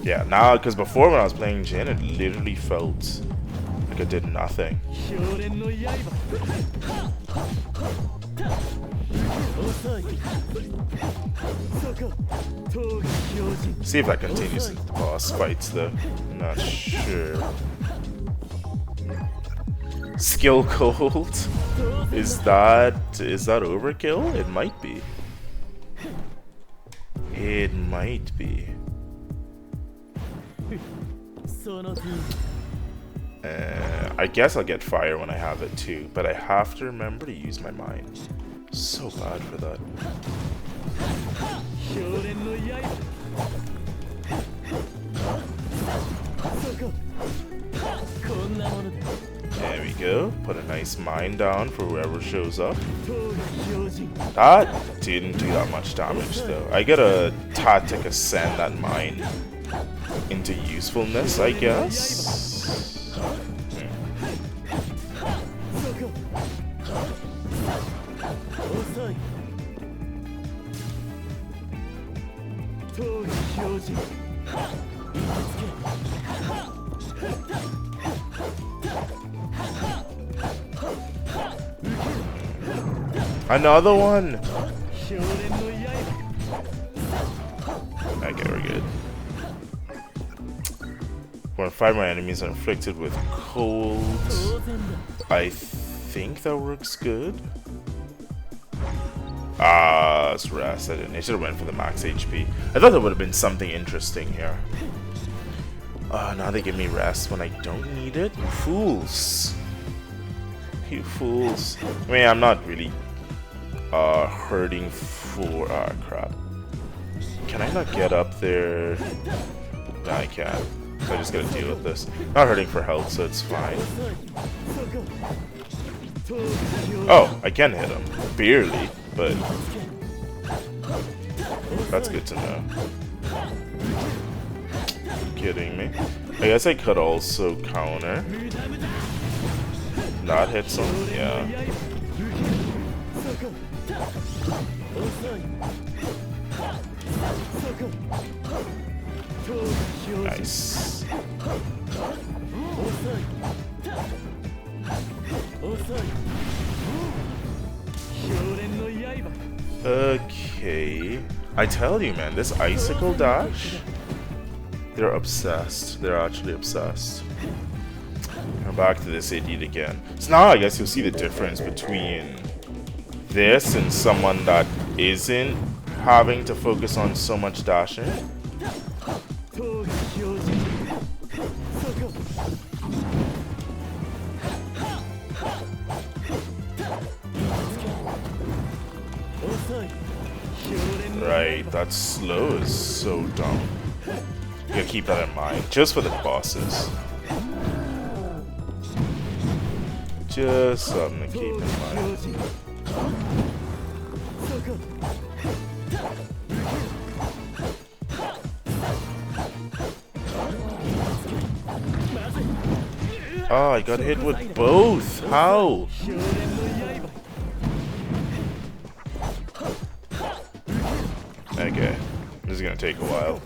Yeah, now, because before when I was playing Jin, it literally felt like I did nothing. See if that continues into the boss fights though. I'm not sure. Skill gold? Is that overkill? It might be. It might be. I guess I'll get fire when I have it too, but I have to remember to use my mind. So bad for that. There we go. Put a nice mine down for whoever shows up. That didn't do that much damage though. I gotta tactic ascend that mine into usefulness, I guess. Another one! Okay, we're good. when 5 more enemies are inflicted with cold. I think that works good. Ah, it's rest. I should have went for the max HP. I thought there would have been something interesting here. Now they give me rest when I don't need it. You fools. You fools. I mean, I'm not really hurting for... Ah, crap. Can I not get up there? No, I can't. So I just gotta deal with this. Not hurting for health, so it's fine. Oh, I can hit him. Barely, but... that's good to know. Kidding me? I guess I could also counter. Not hit some? Yeah. Nice. Okay. I tell you, man, this icicle dash, they're obsessed. They're actually obsessed. I'm back to this idiot again. So now I guess you'll see the difference between this and someone that isn't having to focus on so much dashing. Right, that slow is so dumb. You gotta keep that in mind, just for the bosses. Just something to keep in mind. Oh, I got hit with both. How? Okay, this is gonna take a while.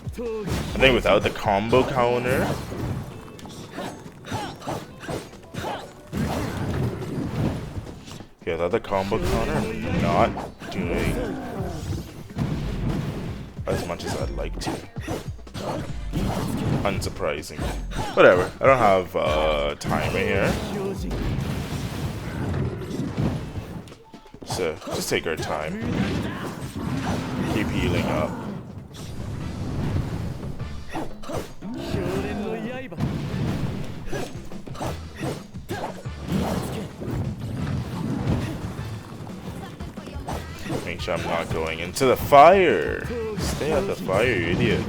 I think without the combo counter. Okay, without the combo counter, I'm not doing as much as I'd like to. Unsurprising. Whatever, I don't have a timer here. So, just take our time. Keep healing up. Make sure I'm not going into the fire. Stay out the fire, you idiot.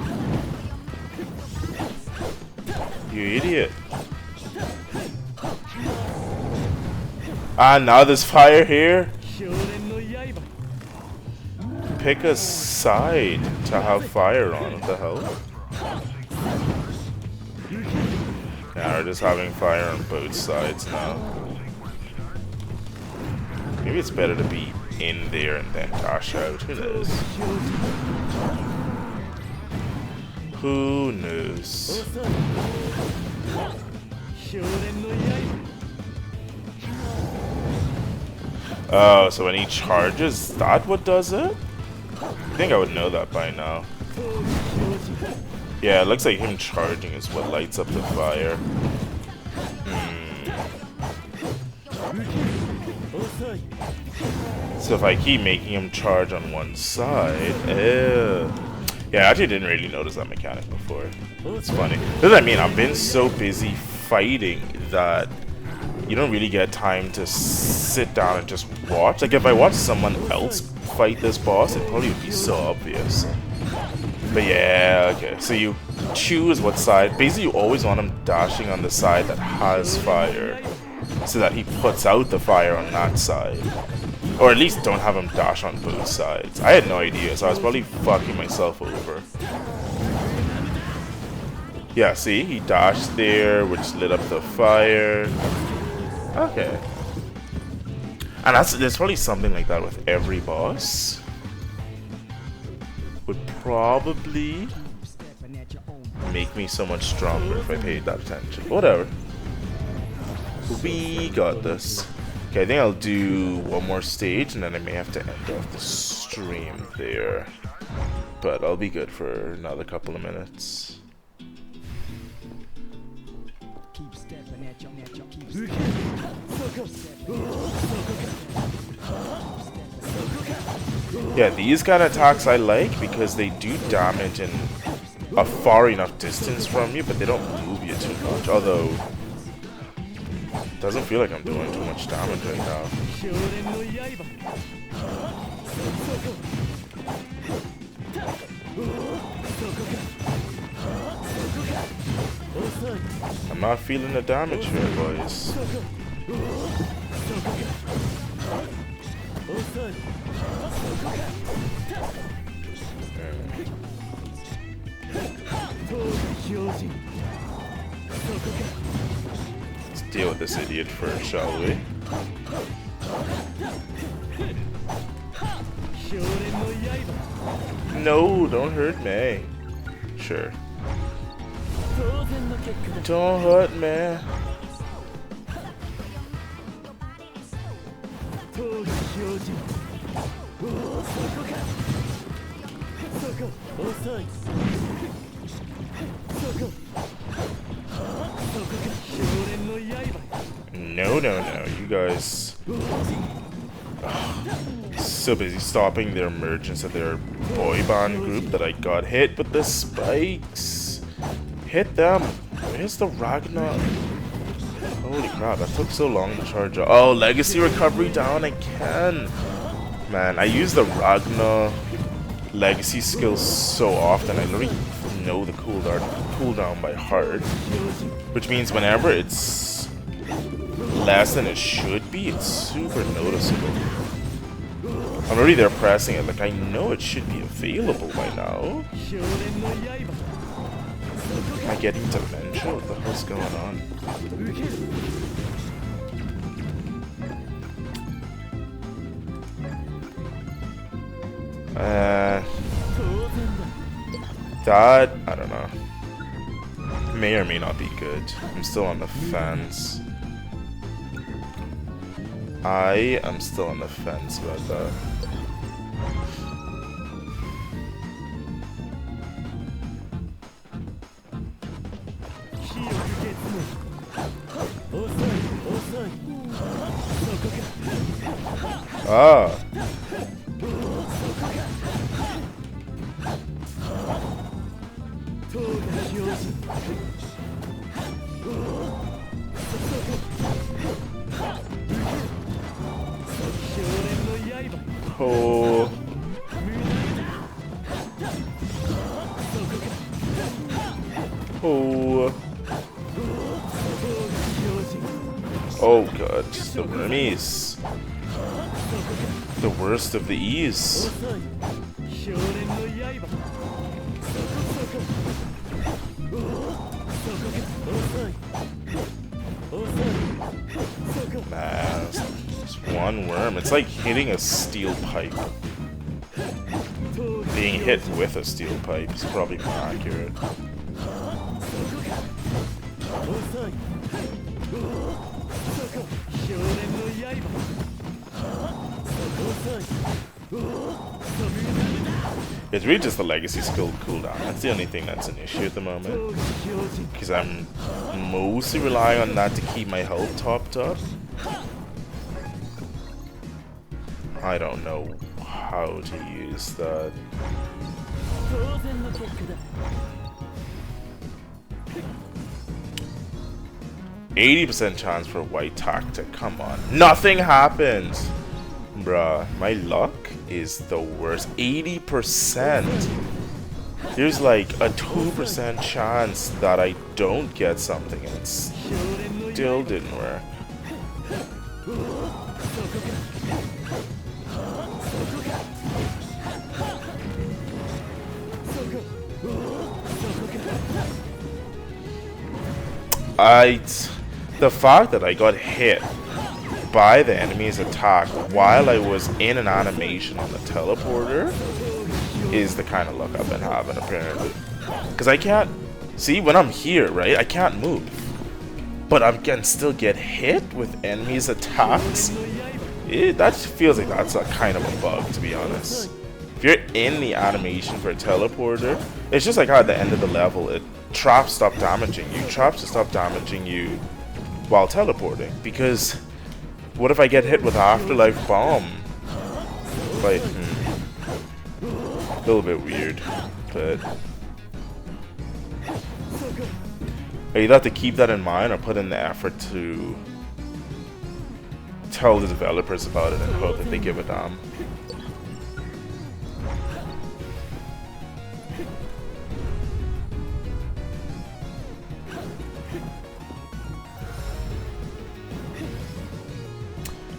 You idiot. Ah, now there's fire here? Pick a side to have fire on. What the hell? Yeah, we're just having fire on both sides now. Maybe it's better to be in there and then dash out. Who knows? Who knows? Oh, so when he charges, is that what does it? I think I would know that by now. Yeah, it looks like him charging is what lights up the fire. So if I keep making him charge on one side, yeah, I actually didn't really notice that mechanic before. It's funny. Doesn't mean I've been so busy fighting that you don't really get time to sit down and just watch. Like if I watch someone else fight this boss, it probably would be so obvious. But yeah, okay. So you choose what side. Basically, you always want him dashing on the side that has fire, so that he puts out the fire on that side. Or at least don't have him dash on both sides. I had no idea, so I was probably fucking myself over. Yeah, see? He dashed there, which lit up the fire. Okay. And there's probably something like that with every boss. Would probably make me so much stronger if I paid that attention. Whatever. We got this. Okay, I think I'll do one more stage and then I may have to end off the stream there. But I'll be good for another couple of minutes. Yeah, these kind of attacks I like because they do damage in a far enough distance from you, but they don't move you too much. Although, it doesn't feel like I'm doing too much damage right now. I'm not feeling the damage here, boys. Let's deal with this idiot first, shall we? No, don't hurt me. Sure. Don't hurt me. No, you guys. So busy stopping their emergence of their boy band group that I got hit with the spikes. Hit them. Where's the Ragnar? Holy crap, that took so long to charge up. Oh, legacy recovery down again. Man, I use the Ragnar legacy skills so often. I literally know the cooldown by heart. Which means whenever it's less than it should be, it's super noticeable. I'm already there pressing it, like I know it should be available by now. Am I getting dementia? What the hell's going on? That, I don't know. May or may not be good. I'm still on the fence. I am still on the fence about that. Ah. Oh. Oh. Oh god, the wormies. The worst of the E's. Nah, it's one worm. It's like hitting a steel pipe. Being hit with a steel pipe is probably more accurate. It's really just the legacy skill cooldown. That's the only thing that's an issue at the moment. Because I'm mostly relying on that to keep my health topped up. I don't know how to use that. 80% chance for white tactic. Come on. Nothing happens. Bruh, my luck is the worst. 80%. There's like a 2% chance that I don't get something and it still didn't work. The fact that I got hit by the enemy's attack while I was in an animation on the teleporter is the kind of luck I've been having, apparently. Because I can't see when I'm here, right? I can't move, but I can still get hit with enemies' attacks. That feels like that's a kind of a bug, to be honest. If you're in the animation for a teleporter, it's just like how at the end of the level it traps stop damaging you. Traps to stop damaging you while teleporting. Because what if I get hit with Afterlife Bomb? Like, a little bit weird, but you have to keep that in mind or put in the effort to tell the developers about it and hope that they give a damn.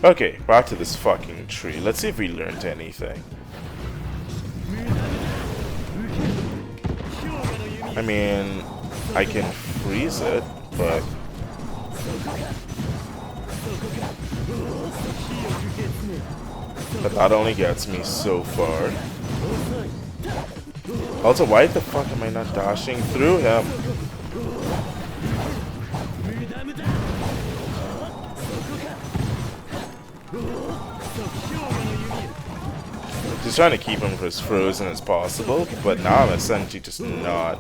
Okay, back to this fucking tree. Let's see if we learned anything. I mean, I can freeze it, but that only gets me so far. Also, why the fuck am I not dashing through him? Just trying to keep him as frozen as possible, but now I'm essentially just not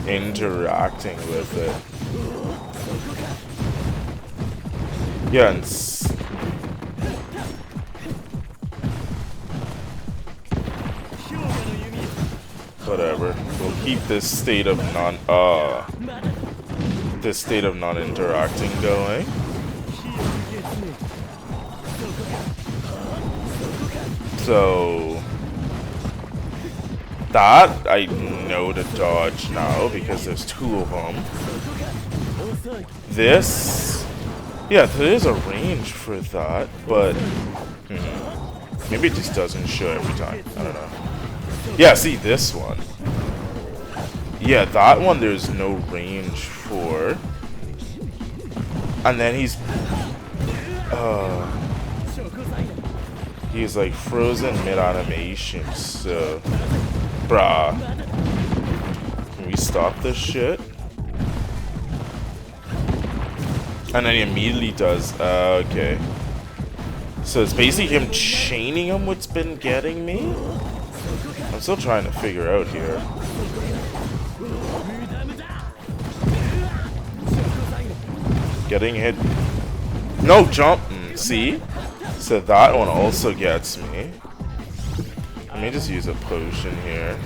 interacting with it. Yeah, and whatever. We'll keep this state of non-interacting going. So that I know to dodge now because there's two of them. This, yeah, there is a range for that, but maybe it just doesn't show every time. I don't know. Yeah, see this one. Yeah, that one there's no range for. And then he's like frozen mid-animation, so bruh. Can we stop this shit? And then he immediately does, okay. So it's basically him chaining him what's been getting me? I'm still trying to figure out here. Getting hit. No jump. See? So that one also gets me. Let me just use a potion here.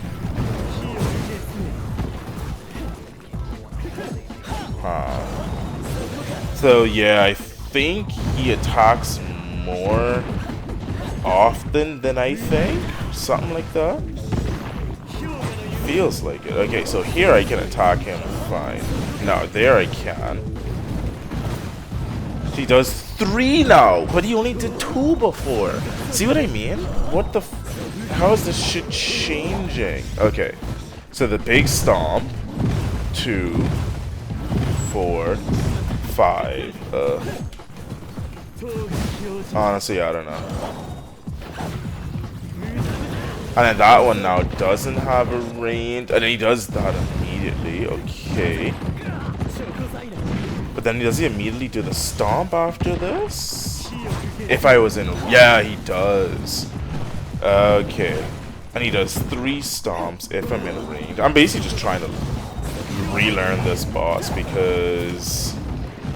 So yeah, I think he attacks more often than I think. Something like that. Feels like it. Okay, so here I can attack him fine. No, there I can. He does 3 now, but he only did 2 before. See what I mean? What the how is this shit changing? Okay, so the big stomp, 2, 4, 5. Honestly, I don't know. And then that one now doesn't have a range, and then he does that immediately. Okay. But then does he immediately do the stomp after this? If I was in... Yeah, he does. Okay. And he does 3 stomps if I'm in range. I'm basically just trying to relearn this boss because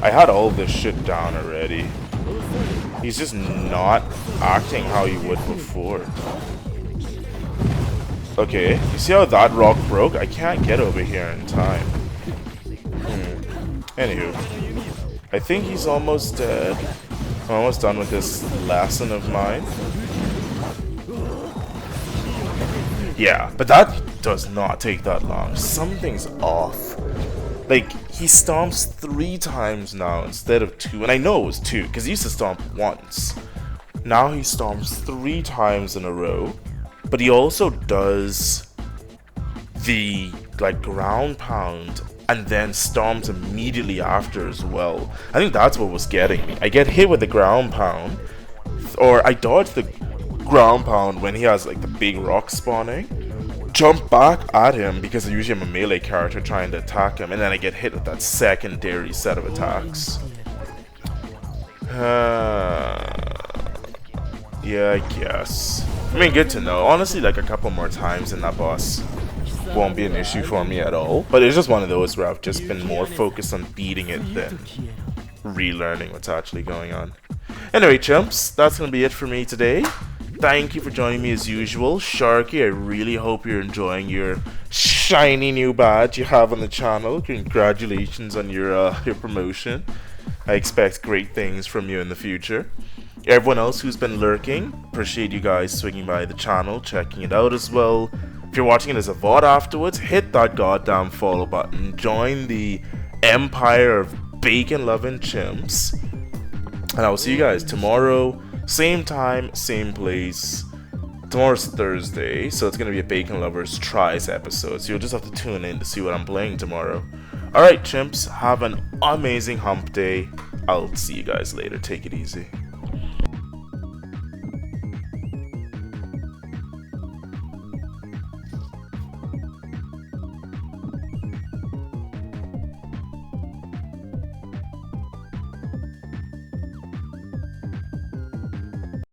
I had all this shit down already. He's just not acting how he would before. Okay, you see how that rock broke? I can't get over here in time. Anywho, I think he's almost dead. I'm almost done with this lesson of mine. Yeah, but that does not take that long. Something's off. Like, he stomps 3 times now instead of 2. And I know it was 2, because he used to stomp once. Now he stomps 3 times in a row. But he also does the, like, ground pound and then stomps immediately after as well. I think that's what was getting me. I get hit with the ground pound, or I dodge the ground pound when he has, like, the big rock spawning. Jump back at him because usually I'm a melee character trying to attack him, and then I get hit with that secondary set of attacks. Yeah, I guess. I mean, good to know. Honestly, like a couple more times and that boss won't be an issue for me at all. But it's just one of those where I've just been more focused on beating it than relearning what's actually going on. Anyway, chumps, that's going to be it for me today. Thank you for joining me as usual. Sharky, I really hope you're enjoying your shiny new badge you have on the channel. Congratulations on your promotion. I expect great things from you in the future. Everyone else who's been lurking, appreciate you guys swinging by the channel, checking it out as well. If you're watching it as a VOD afterwards, hit that goddamn follow button. Join the empire of bacon-loving chimps. And I will see you guys tomorrow, same time, same place. Tomorrow's Thursday, so it's going to be a Bacon Lovers Tries episode, so you'll just have to tune in to see what I'm playing tomorrow. Alright, chimps, have an amazing hump day. I'll see you guys later. Take it easy.